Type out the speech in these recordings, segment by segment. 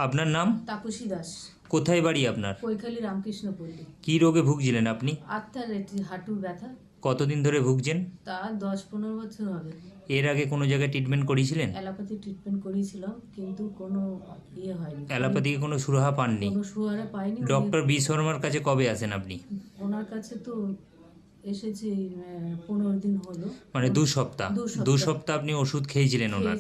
আপনার নাম? তাপসী দাস। কোথায় বাড়ি আপনার? কৈখালী রামকৃষ্ণপল্লী। কি রোগে ভুগছিলেন আপনি? আর্থারাইটিস, হাঁটুর ব্যথা। কতদিন ধরে ভুগছেন? তা 10-15 বছর হবে। এর আগে কোনো জায়গায় ট্রিটমেন্ট করিয়েছিলেন? অ্যালোপ্যাথি ট্রিটমেন্ট করিয়েছিলাম, কিন্তু কোনো হয়নি। অ্যালোপ্যাথিকে কোনো সুরাহা পাননি? কোনো সুরাহা পাইনি। ডক্টর বি শর্মার কাছে কবে আসেন আপনি? ওনার কাছে তো এসেছি 15 দিন হলো। মানে 2 সপ্তাহ। 2 সপ্তাহ আপনি ওষুধ খেয়েছিলেন ওনার?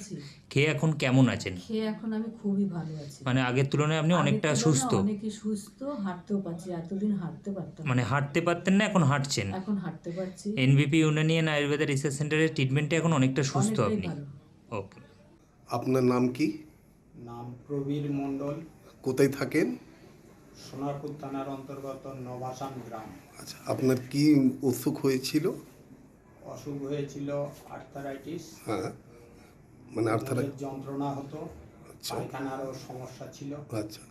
খেয়ে এখন কেমন আছেন? খেয়ে এখন আমি খুবই ভালো আছি। মানে আগের তুলনায় আপনি অনেকটা সুস্থ? অনেকই সুস্থ, হাঁটতেও পারছি। এতদিন হাঁটতে পারতাম মানে হাঁটতে পারতেন না, এখন হাঁটছেন? এখন হাঁটতে পারছি। এনবিপি ইউনানিয়ান আয়ুর্বেদা রিসার্চ সেন্টারের ট্রিটমেন্টে এখন অনেকটা সুস্থ আপনি? ওকে। আপনার নাম কি? নাম প্রবীর মণ্ডল। কোথায় থাকেন? সোনারপুর থানার অন্তর্গত নবাসান গ্রাম। আচ্ছা, আপনার কি অসুখ হয়েছিল? অসুখ হয়েছিল আর্থারাইটিস। হ্যাঁ, মানে কোমরের যন্ত্রণা হতো, আচ্ছা পায়খানারও সমস্যা ছিল। আচ্ছা,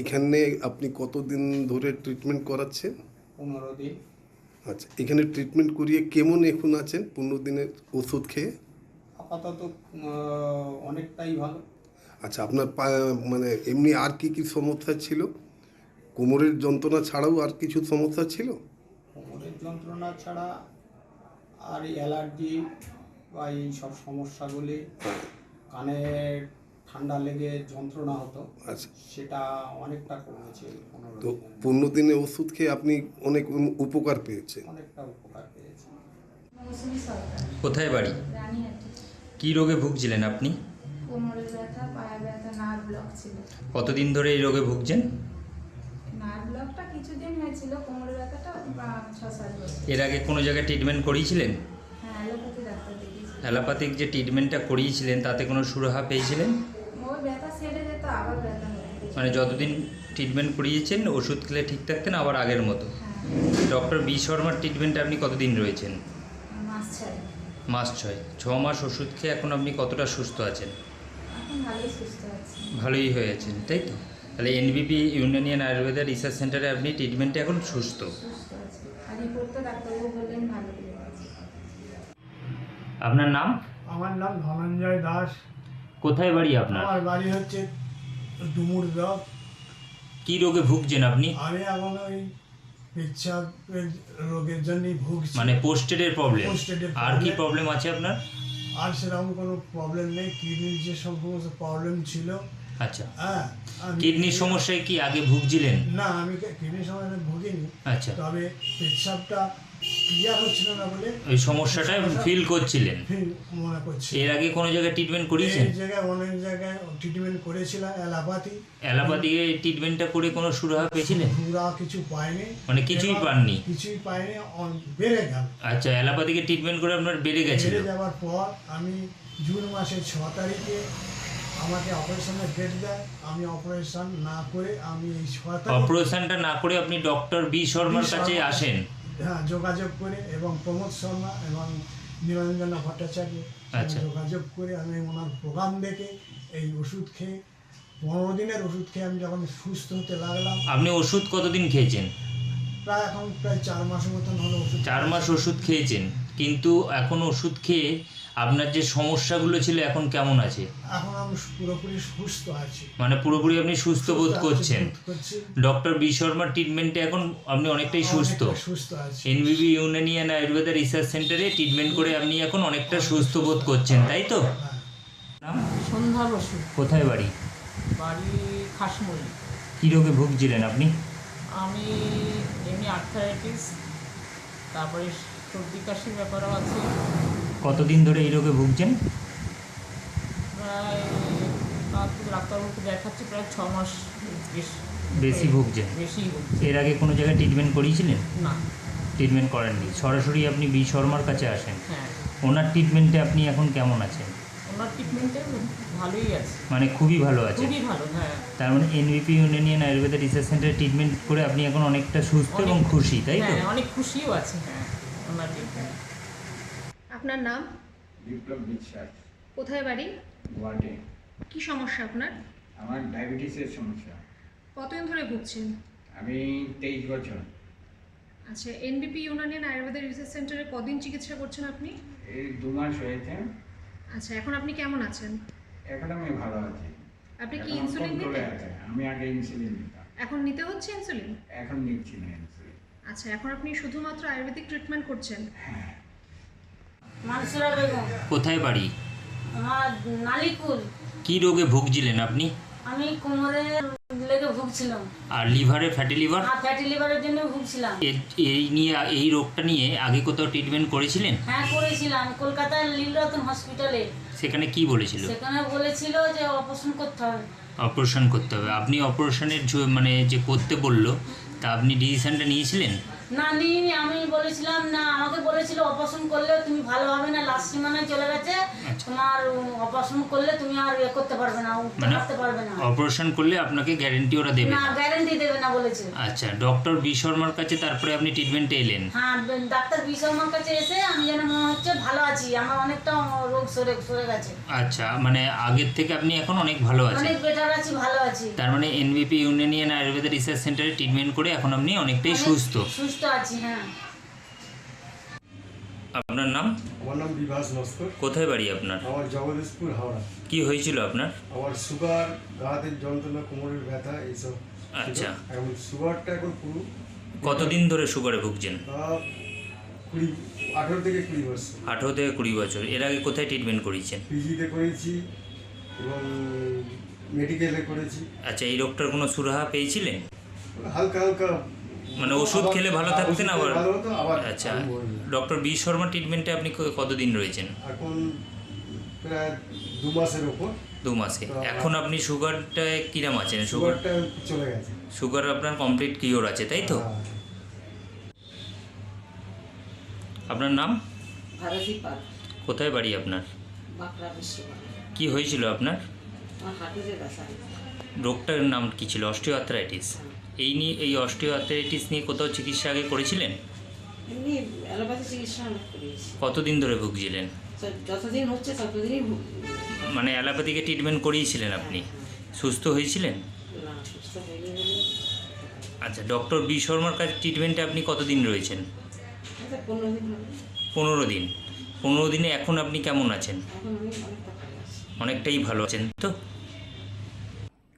এখানে আপনি কতদিন ধরে ট্রিটমেন্ট করাচ্ছেন? 15 দিন। আচ্ছা, এখানে ট্রিটমেন্ট করিয়ে কেমন এখন আছেন 15 দিনের ওষুধ খেয়ে? আপাতত অনেকটাই ভালো। আচ্ছা, আপনার মানে এমনি আর কি কি সমস্যা ছিল? কোমরের যন্ত্রণা ছাড়াও আর কিছু সমস্যা ছিল? কোমরের যন্ত্রণা ছাড়া আর অ্যালার্জি বা এই সব সমস্যাগুলি, কানে ঠান্ডা লেগে যন্ত্রণা হতো, আচ্ছা, সেটা অনেকটা কমেছে। 15 তো দিনের 15 দিনে ওষুধ খেয়ে আপনি অনেক উপকার পেয়েছেন। অনেকটা উপকার পেয়েছি। কোথায় বাড়ি? রানীহাটি। কি রোগে ভুগছিলেন আপনি? কোমরের ব্যথা, পায়ের ব্যথা, নার্ভ ব্লক ছিল। কতদিন ধরে এই রোগে ভুগছেন? নার্ভ ব্লকটা কিছুদিন হয়েছিল, কোমরের ব্যথাটা 6-7 বছর। এর আগে কোনো জায়গায় ট্রিটমেন্ট করিয়েছিলেন? হ্যাঁ, অ্যালোপ্যাথি ডাক্তার দেখিয়েছি। অ্যালোপ্যাথিক যে ট্রিটমেন্টটা করিয়েছিলেন তাতে কোনো সুরাহা পেয়েছিলেন? ওর ব্যথা সেরে যেত, আবার ব্যথা হয়ে যেত। মানে যতদিন ট্রিটমেন্ট করিয়েছেন ওষুধ খেলে ঠিক থাকতেন, আবার আগের মতো? হ্যাঁ, ডক্টর বি শর্মার ট্রিটমেন্টে আপনি কতদিন রয়েছেন? মাস 6। মাস 6 মাস ওষুধ খেয়ে এখন আপনি কতটা সুস্থ আছেন? এখন ভালোই সুস্থ আছি। ভালোই হয়েছেন, তাই তো? তাহলে এনবিপি ইউনানিয়ান আয়ুর্বেদা রিসার্চ সেন্টারে আপনি ট্রিটমেন্টে এখন সুস্থ। সুস্থ আছি। আর রিপোর্ট তো ডাক্তারবাবু বললেন ভালো হয়ে গেছে। আপনার নাম? আমার নাম ধনঞ্জয় দাস। কোথায় বাড়ি আপনার? আমার বাড়ি হচ্ছে ডুমুর ব্লক। কি রোগে ভুগছেন আপনি? আমি এখন ওই পেচ্ছাপের রোগের জন্যই ভুগছি। মানে পোস্টেডের প্রবলেম? Prostate-এর আর কি problem। প্রবলেম আছে আপনার? আর সেরকম কোনো প্রবলেম নেই। কিডনির যে সমস্ত প্রবলেম ছিল, আচ্ছা, হ্যাঁ, কিডনির সমস্যায় কি আগে ভুগছিলেন? না, আমি কিডনির সমস্যা ভুগিনি। আচ্ছা, তবে পেচ্ছাপটা ক্লিয়ার হচ্ছিল না বলে ওই সমস্যাটা ফিল করছিলেন? ফিল মনে করছি। এর আগে কোনো জায়গায় ট্রিটমেন্ট করিয়েছেন? এই জায়গায় অনেক জায়গায় ট্রিটমেন্ট করেছিলাম, অ্যালোপ্যাথি। অ্যালোপ্যাথিকে ট্রিটমেন্টটা করে কোনো সুরাহা পেয়েছিলেন? পুরা কিছু পাইনি। মানে কিছুই এবার পাননি? কিছুই পাইনি, বেড়ে গেল। আচ্ছা, অ্যালোপ্যাথিকে ট্রিটমেন্ট করে আপনার বেড়ে গেছিল? বেড়ে যাওয়ার পর আমি জুন মাসের 6 তারিখে আমাকে অপারেশনের ডেট দেয়। আমি অপারেশন না করে আমি এই 6 তারিখ, অপারেশনটা না করে আপনি ডক্টর বি শর্মার কাছে আসেন? হ্যাঁ, যোগাযোগ করে, এবং প্রমোদ শর্মা এবং নিরঞ্জনা ভট্টাচার্য আচ্ছা। যোগাযোগ করে আমি ওনার প্রোগ্রাম দেখে এই ওষুধ খেয়ে 15 দিনের ওষুধ খেয়ে আমি যখন সুস্থ হতে লাগলাম। আপনি ওষুধ কতদিন খেয়েছেন? প্রায় 4 মাসের মতন হলো ওষুধ। 4 মাস ওষুধ খেয়েছেন, কিন্তু এখন ওষুধ খেয়ে আপনার যে সমস্যাগুলো ছিল এখন কেমন আছে? এখন আমি পুরোপুরি সুস্থ আছি। মানে পুরোপুরি আপনি সুস্থ বোধ করছেন? করছি। ডক্টর বি শর্মার ট্রিটমেন্টে এখন আপনি অনেকটাই সুস্থ? অনেকটা সুস্থ আছি। এনবিবি ইউনানিয়ান আয়ুর্বেদা রিসার্চ সেন্টারে ট্রিটমেন্ট করে আপনি এখন অনেকটা সুস্থ বোধ করছেন, তাই তো? হ্যাঁ। নাম? সন্ধ্যা বসু। কোথায় বাড়ি? বাড়ি খাসমুড়ি। কী রোগে ভুগছিলেন আপনি? আমি এমনি আর্থারাইটিস, তারপরে সর্দি কাশির ব্যাপারও আছে। কতদিন ধরে এই রোগে ভুগছেন? প্রায় ডাক্তারবাবুকে দেখাচ্ছি প্রায় 6 মাস বেশি ভুগছেন? বেশি। এর আগে কোনো জায়গায় ট্রিটমেন্ট করিয়েছিলেন? না। ট্রিটমেন্ট করেননি, সরাসরি আপনি বি শর্মার কাছে আসেন? হ্যাঁ, ওনার ট্রিটমেন্টে আপনি এখন কেমন আছেন? ওনার ট্রিটমেন্টে ভালোই আছে, মানে খুবই ভালো আছে? খুবই ভালো। হ্যাঁ, তার মানে এনবিপি ইউনানিয়ান আয়ুর্বেদা রিসার্চ সেন্টারে ট্রিটমেন্ট করে আপনি এখন অনেকটা সুস্থ এবং খুশি, তাই তো? হ্যাঁ, অনেক খুশিও আছে। হ্যাঁ, ওনার ট্রিটমেন্ট। আপনার নাম? বিপ্লব বিশ্বাস। কোথায় বাড়ি? ওয়ার্ডে। কি সমস্যা আপনার? আমার ডায়াবেটিসের সমস্যা। কতদিন ধরে ভুগছেন? আমি 23 বছর। আচ্ছা, এনবিপি ইউনানিয়ান আয়ুর্বেদা রিসার্চ সেন্টারে কদিন চিকিৎসা করছেন আপনি? এই 2 মাস হয়েছে। আচ্ছা, এখন আপনি কেমন আছেন? এখন আমি ভালো আছি। আপনি কি এখন ইনসুলিন কন্ট্রোলে নিতেন? আছে। আমি আগে ইনসুলিন নিতাম, এখন নিতে হচ্ছে ইনসুলিন? এখন নিচ্ছি না ইনসুলিন। আচ্ছা, এখন আপনি শুধুমাত্র আয়ুর্বেদিক ট্রিটমেন্ট করছেন? মানসুরা বেগম, কোথায় বাড়ি? আমার নালিকুল। কি রোগে ভুগছিলেন আপনি? আমি কোমরের লেগে ভুগছিলাম আর লিভারে, ফ্যাটি লিভার, আর ফ্যাটি লিভারের জন্য ভুগছিলাম। এই রোগটা নিয়ে আগে কোথাও ট্রিটমেন্ট করেছিলেন? হ্যাঁ করেছিলাম, কলকাতার লীলরতন হসপিটালে। সেখানে কি বলেছিল? সেখানে বলেছিল যে অপারেশন করতে হবে। অপারেশন করতে হবে। আপনি অপারেশনের মানে যে করতে বললো, তা আপনি ডিসিশনটা নিয়েছিলেন? না নিইনি, আমি বলেছিলাম না, আমাকে বলেছিল অপারেশন করলে তুমি ভালো হবে না, লাস্ট সীমানায় চলে গেছে, তোমার অপারেশন করলে তুমি আর করতে পারবে না, উঠতে মানে পারতে পারবে না। অপারেশন করলে আপনাকে গ্যারেন্টি ওরা দেবে না, না? গ্যারান্টি দেবে না বলেছে। আচ্ছা, ডক্টর বি শর্মার কাছে তারপরে আপনি ট্রিটমেন্টে এলেন? হ্যাঁ, ডাক্তার বি শর্মার কাছে এসে আমি যেন মনে হচ্ছে ভালো আছি, আমার অনেকটা রোগ সরে গেছে। আচ্ছা, মানে আগের থেকে আপনি এখন অনেক ভালো আছেন? অনেক বেটার আছি, ভালো আছি। তার মানে এনবিপি ইউনানিয়ান আয়ুর্বেদ রিসার্চ সেন্টারে ট্রিটমেন্ট করে এখন আপনি অনেকটাই সুস্থ? সুস্থ আছি, হ্যাঁ। আপনার নাম? আমার নাম বিভাস নস্কর। কোথায় বাড়ি আপনার? আমার জগদীশপুর, হাওড়া। কি হয়েছিল আপনার? আমার সুগার, গা হাতের যন্ত্রণা, কোমরের ব্যথা, এইসব ছিল। আচ্ছা। এখন সুগারটা এখন পুরো কতদিন ধরে সুগারে ভুগছেন? 18 থেকে 20 বছর। 18 থেকে 20 বছর। এর আগে কোথায় ট্রিটমেন্ট করিয়েছেন? পিজিতে করেছি এবং মেডিকেলে করেছি। আচ্ছা, এই রোগটার কোনো সুরাহা পেয়েছিলেন? হালকা হালকা মানে ওষুধ খেলে ভালো থাকতেন আবার? ভালো হতো, আবার আচ্ছা, আরম্ভ হয়ে যায়। ডক্টর বি শর্মা ট্রিটমেন্টে আপনি কতদিন রয়েছেন? এখন প্রায় 2 মাসের ওপর। 2 মাসে। এখন আপনি সুগারটায় কিরাম আছেন? সুগারটা চলে গেছে। সুগার আপনার কমপ্লিট কিওর আছে, তাই তো? হ্যাঁ। আপনার নাম? ভারতী পাল, কোথায় বাড়ি আপনার? বাঁকড়া বিশ্বভারতী। কি হয়েছিল আপনার? আমার হাঁটুতে ব্যথা। রোগটার নাম কি ছিল? অস্টিওআর্থ্রাইটিস। এই অস্টিওআর্থ্রাইটিস নিয়ে কোথাও চিকিৎসা আগে করেছিলেন? এমনি অ্যালোপ্যাথি চিকিৎসা অনেক করিয়েছি, কতদিন ধরে ভুগছিলেন? যতদিন হচ্ছে ততদিনই মানে অ্যালোপ্যাথিকে ট্রিটমেন্ট করিয়েছিলেন আপনি? সুস্থ হয়েছিলেন? না, সুস্থ হয়ে গেলে আচ্ছা, ডক্টর বি শর্মার কাছে ট্রিটমেন্টে আপনি কতদিন রয়েছেন? 15 দিন হবে। 15 দিন। 15 দিনে এখন আপনি কেমন আছেন? এখন আমি অনেকটা ভালো আছি। অনেকটাই ভালো আছেন তো?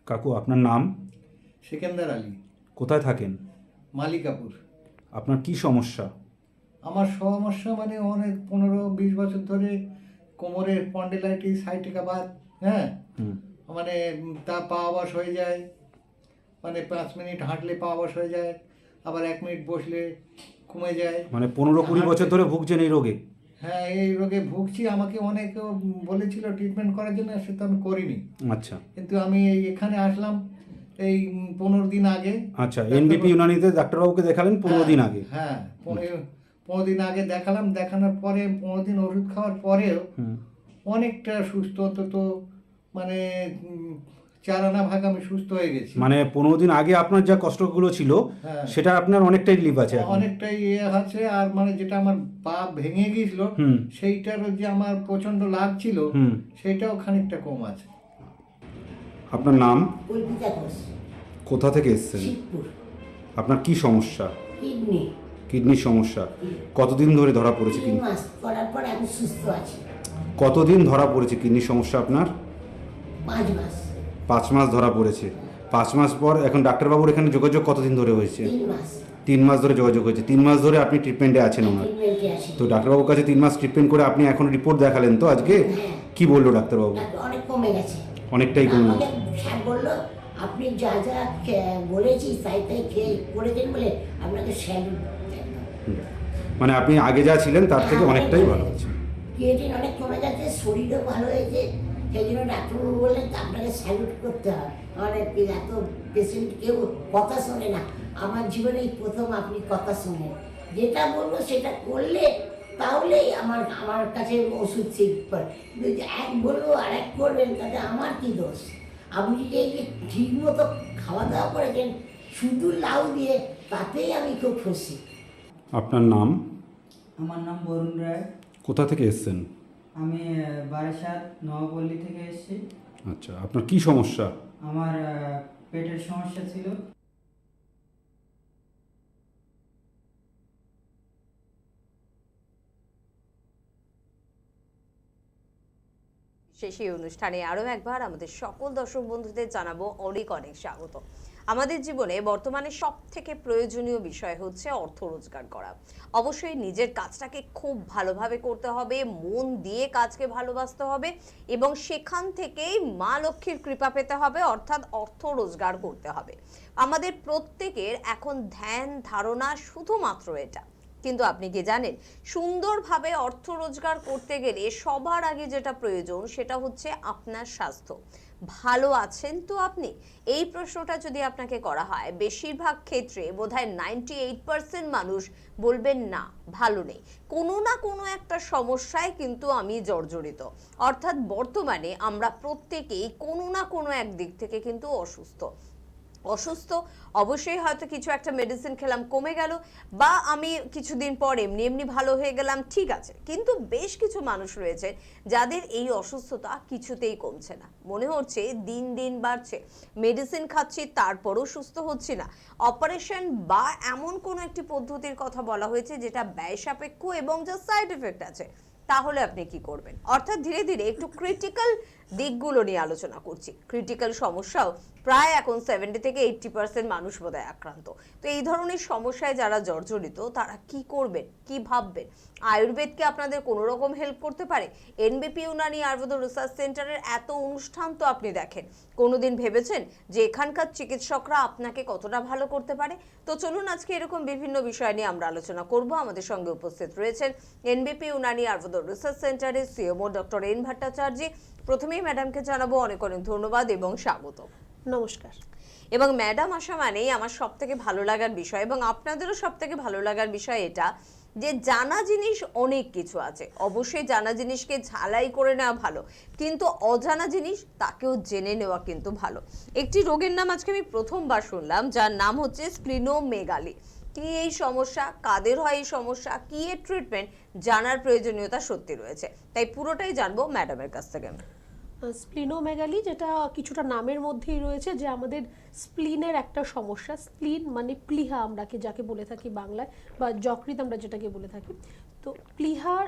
কাকু, আপনার নাম? সিকান্দার আলী, কোথায় থাকেন? মালিকাপুর। আপনার কি সমস্যা? আমার সমস্যা মানে অনেক 15-20 বছর ধরে কোমরে স্পন্ডিলাইটিস, সাইটিকা বাত, হ্যাঁ, মানে তা পা অবশ হয়ে যায়, মানে 5 মিনিট হাঁটলে পা অবশ হয়ে যায়, আবার 1 মিনিট বসলে কমে যায়। মানে 15-20 বছর ধরে ভুগছেন এই রোগে? হ্যাঁ, এই রোগে ভুগছি। আমাকে অনেকে বলেছিল ট্রিটমেন্ট করার জন্য, সেটা আমি করিনি। আচ্ছা। কিন্তু আমি এখানে আসলাম এই 15 দিন আগে। আচ্ছা, এনবিপি ইউনানিতে ডাক্তারবাবুকে দেখালেন 15 দিন আগে? হ্যাঁ, 15 দিন আগে দেখালাম। দেখানোর পরে 15 দিন ওষুধ খাওয়ার পরেও অনেকটা সুস্থ, অন্তত মানে 4 আনা ভাগ আমি সুস্থ হয়ে গেছি। মানে 15 দিন আগে আপনার যা কষ্টগুলো ছিল, হ্যাঁ, সেটা আপনার অনেকটাই রিলিফ আছে এখন? অনেকটাই আছে। আর মানে যেটা আমার পা ভেঙে গিয়েছিল, সেইটারও যে আমার প্রচন্ড লাভ ছিল, সেইটাও খানিকটা কম আছে। আপনার নাম? কল্পিতা ঘোষ, কোথা থেকে এসেছেন? শিবপুর। আপনার কি সমস্যা? কিডনি। কিডনির সমস্যা। কতদিন ধরে ধরা পড়েছে? 3 মাস করার পর আমি সুস্থ আছি। কতদিন ধরা পড়েছে কিডনির সমস্যা আপনার? 5 মাস। 5 মাস ধরা পড়েছে। 5 মাস পর এখন ডাক্তারবাবুর এখানে যোগাযোগ কতদিন ধরে হয়েছে? 3 মাস। 3 মাস ধরে যোগাযোগ হয়েছে। 3 মাস ধরে আপনি ট্রিটমেন্টে আছেন ওনার? ট্রিটমেন্টে আছি। তো ডাক্তারবাবুর কাছে 3 মাস ট্রিটমেন্ট করে আপনি এখন রিপোর্ট দেখালেন তো আজকে? কি বললো ডাক্তারবাবু? অনেক কমে গেছে। অনেকটাই কমে আমাকে গেছে। স্যার বললো, আপনি যা যা বলেছি তাই তাই খেয়ে করেছেন বলে আপনাকে স্যালুট। মানে আপনি আগে যা ছিলেন তার থেকে অনেকটাই ভালো আছে। ক্রিয়েটিন অনেক কমে গেছে, শরীরও ভালো হয়েছে। সেই জন্য ডাক্তারবাবু বললেন আপনাকে স্যালুট করতে হয়। আমার এত পেশেন্ট কেউ কথা শোনে না, আমার জীবনে এই প্রথম আপনি কথা শোনেন। যেটা বলবো সেটা করলে তাহলেই আমার কাছে ওষুধ শিখবে। কিন্তু এক বলবো আর এক করবেন, তাতে আমার কি দোষ? আপনি যে এই যে ঠিক মতো খাওয়া দাওয়া করেছেন শুধু লাউ দিয়ে, তাতেই আমি খুব খুশি। আপনার নাম? আমার নাম বরুণ রায়। কোথা থেকে এসেছেন? আমি বারাসাত নবপল্লী থেকে এসেছি। আচ্ছা, আপনার কি সমস্যা? আমার পেটের সমস্যা ছিল। সেই অনুষ্ঠানে আরও একবার আমাদের সকল দর্শক বন্ধুদের জানাবো অনেক অনেক স্বাগত। আমাদের জীবনে বর্তমানে সব থেকে প্রয়োজনীয় বিষয় হচ্ছে অর্থ রোজগার করা। অবশ্যই নিজের কাজটাকে খুব ভালোভাবে করতে হবে, মন দিয়ে কাজকে ভালোবাসতে হবে এবং সেখান থেকেই মা লক্ষ্মীর কৃপা পেতে হবে, অর্থাৎ অর্থ রোজগার করতে হবে। আমাদের প্রত্যেকের এখন ধ্যান ধারণা শুধুমাত্র এটা। কিন্তু আপনি কি জানেন, সুন্দরভাবে অর্থ রোজগার করতে গেলে সবার আগে যেটা প্রয়োজন সেটা হচ্ছে আপনার স্বাস্থ্য। ভালো আছেন তো আপনি? এই প্রশ্নটা যদি আপনাকে করা হয়, বেশিরভাগ ক্ষেত্রে বোধহয় 98% মানুষ বলবেন না, ভালো নেই, কোনো না কোনো একটা সমস্যায় কিন্তু আমি জর্জরিত। অর্থাৎ বর্তমানে আমরা প্রত্যেকেই কোনো না কোনো এক দিক থেকে কিন্তু অসুস্থ। অবশ্যই হয়তো কিছু একটা মেডিসিন খেলাম, কমে গেল, বা আমি কিছুদিন পর এমনি ভালো হয়ে গেলাম, ঠিক আছে। কিন্তু বেশ কিছু মানুষ রয়েছে যাদের এই অসুস্থতা কিছুতেই কমছে না, মনে হচ্ছে দিন দিন বাড়ছে, মেডিসিন খাচ্ছি তারপরও সুস্থ হচ্ছি না। অপারেশন বা এমন কোনো একটি পদ্ধতির কথা বলা হয়েছে যেটা ব্যয় সাপেক্ষ এবং যা সাইড এফেক্ট আছে। তাহলে আপনি কি করবেন? অর্থাৎ ধীরে ধীরে একটু ক্রিটিক্যাল দিকগুলো নিয়ে আলোচনা করছি। ক্রিটিক্যাল সমস্যাও প্রায় এখন 70 থেকে 80% মানুষ বোধহয় আক্রান্ত। তো এই ধরনের সমস্যায় যারা জর্জরিত তারা কি করবেন, কি ভাববেন? আয়ুর্বেদকে আপনাদের কোনো রকম হেল্প করতে পারে? এনবিপি ইউনানি আয়ুর্বেদ রিসার্চ সেন্টারের এত অনুষ্ঠান তো আপনি দেখেন, কোনোদিন ভেবেছেন যে এখানকার চিকিৎসকরা আপনাকে কতটা ভালো করতে পারে? তো চলুন আজকে এরকম বিভিন্ন বিষয় নিয়ে আমরা আলোচনা করব। আমাদের সঙ্গে উপস্থিত রয়েছেন এনবিপি ইউনানি আয়ুর্বেদ রিসার্চ সেন্টারের সিএমও ডক্টর এন ভট্টাচার্য। প্রথমেই ম্যাডামকে জানাবো অনেক অনেক ধন্যবাদ এবং স্বাগত। নমস্কার। এবং ম্যাডাম আসা মানেই আমার সব থেকে ভালো লাগার বিষয় এবং আপনাদেরও সব থেকে ভালো লাগার বিষয় এটা যে জানা জিনিস অনেক কিছু আছে। অবশ্যই জানা জিনিসকে ঝালাই করে নেওয়া ভালো, কিন্তু অজানা জিনিস তাকেও জেনে নেওয়া কিন্তু ভালো। একটি রোগের নাম আজকে আমি প্রথমবার শুনলাম, যার নাম হচ্ছে স্প্লিনোমেগালি। কি এই সমস্যা, কাদের হয় এই সমস্যা, কি এর ট্রিটমেন্ট, জানার প্রয়োজনীয়তা সত্যি রয়েছে। তাই পুরোটাই জানবো ম্যাডামের কাছ থেকে। স্প্লিনোমেগালি, যেটা কিছুটা নামের মধ্যেই রয়েছে, যে আমাদের স্প্লিনের একটা সমস্যা। স্প্লিন মানে প্লিহা আমরা যাকে বলে থাকি বাংলায়, বা যকৃৎ আমরা যেটাকে বলে থাকি। তো প্লিহার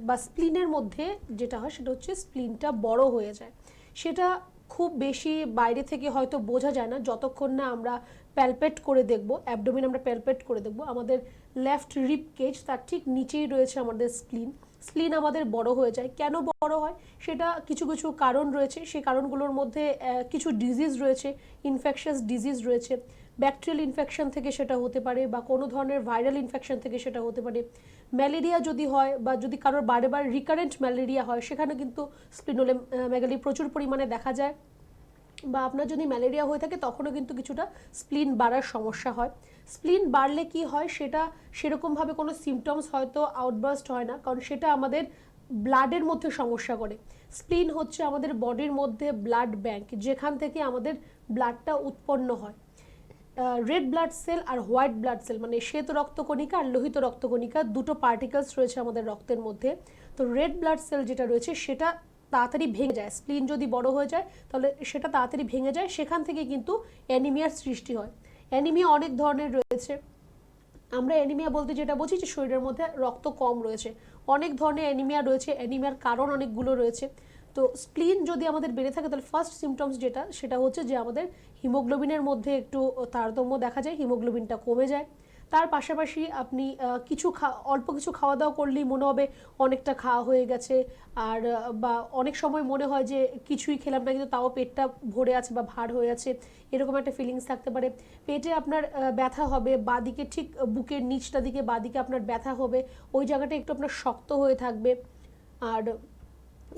বা স্প্লিনের মধ্যে যেটা হয় সেটা হচ্ছে স্প্লিনটা বড় হয়ে যায়। সেটা খুব বেশি বাইরে থেকে হয়তো বোঝা যায় না, যতক্ষণ না আমরা প্যালপেট করে দেখব, অ্যাবডোমেন আমরা প্যালপেট করে দেখব, আমাদের লেফট রিব কেজ তার ঠিক নিচেই রয়েছে আমাদের স্প্লিন আমাদের বড় হয়ে যায়। কেন বড় হয় সেটা কিছু কিছু কারণ রয়েছে। সেই কারণগুলোর মধ্যে কিছু ডিজিজ রয়েছে, ইনফেকশাস ডিজিজ রয়েছে। ব্যাকটেরিয়াল ইনফেকশন থেকে সেটা হতে পারে, বা কোনো ধরনের ভাইরাল ইনফেকশন থেকে সেটা হতে পারে। ম্যালেরিয়া যদি হয়, বা যদি কারোর বারে বারে রিকারেন্ট ম্যালেরিয়া হয়, সেখানে কিন্তু স্প্লিনোমেগালি প্রচুর পরিমাণে দেখা যায়। বা আপনার যদি ম্যালেরিয়া হয়ে থাকে তখনও কিন্তু কিছুটা স্প্লিন বাড়ার সমস্যা হয়। স্প্লিন বাড়লে কি হয়, সেটা সেরকমভাবে কোনো সিমটমস হয়তো আউটবার্স্ট হয় না, কারণ সেটা আমাদের ব্লাডের মধ্যে সমস্যা করে। স্প্লিন হচ্ছে আমাদের বডির মধ্যে ব্লাড ব্যাংক, যেখান থেকে আমাদের ব্লাডটা উৎপন্ন হয়। রেড ব্লাড সেল আর হোয়াইট ব্লাড সেল, মানে শ্বেত রক্তকণিকা আর লোহিত রক্তকণিকা, দুটো পার্টিকেলস রয়েছে আমাদের রক্তের মধ্যে। তো রেড ব্লাড সেল যেটা রয়েছে সেটা তাড়াতাড়ি ভেঙে যায়। স্প্লিন যদি বড় হয়ে যায় তাহলে সেটা তাড়াতাড়ি ভেঙে যায়, সেখান থেকে কিন্তু অ্যানিমিয়ার সৃষ্টি হয়। অ্যানিমিয়া অনেক ধরনের রয়েছে। আমরা অ্যানিমিয়া বলতে যেটা বুঝি যে শরীরের মধ্যে রক্ত কম রয়েছে। অনেক ধরনের অ্যানিমিয়া রয়েছে, অ্যানিমিয়ার কারণ অনেকগুলো রয়েছে। তো স্প্লিন যদি আমাদের বেড়ে থাকে তাহলে ফার্স্ট সিমটমস সেটা হচ্ছে যে আমাদের হিমোগ্লোবিনের মধ্যে একটু তারতম্য দেখা যায়, হিমোগ্লোবিনটা কমে যায়। তার পাশাপাশি আপনি অল্প কিছু খাওয়া দাওয়া করলেই মনে হবে অনেকটা খাওয়া হয়ে গেছে, আর বা অনেক সময় মনে হয় যে কিছুই খেলাম না কিন্তু তাও পেটটা ভরে আছে বা ভার হয়ে আছে, এরকম একটা ফিলিংস থাকতে পারে। পেটে আপনার ব্যথা হবে, বাঁদিকে ঠিক বুকের নিচটা দিকে বাঁদিকে আপনার ব্যথা হবে, ওই জায়গাটা একটু আপনার শক্ত হয়ে থাকবে। আর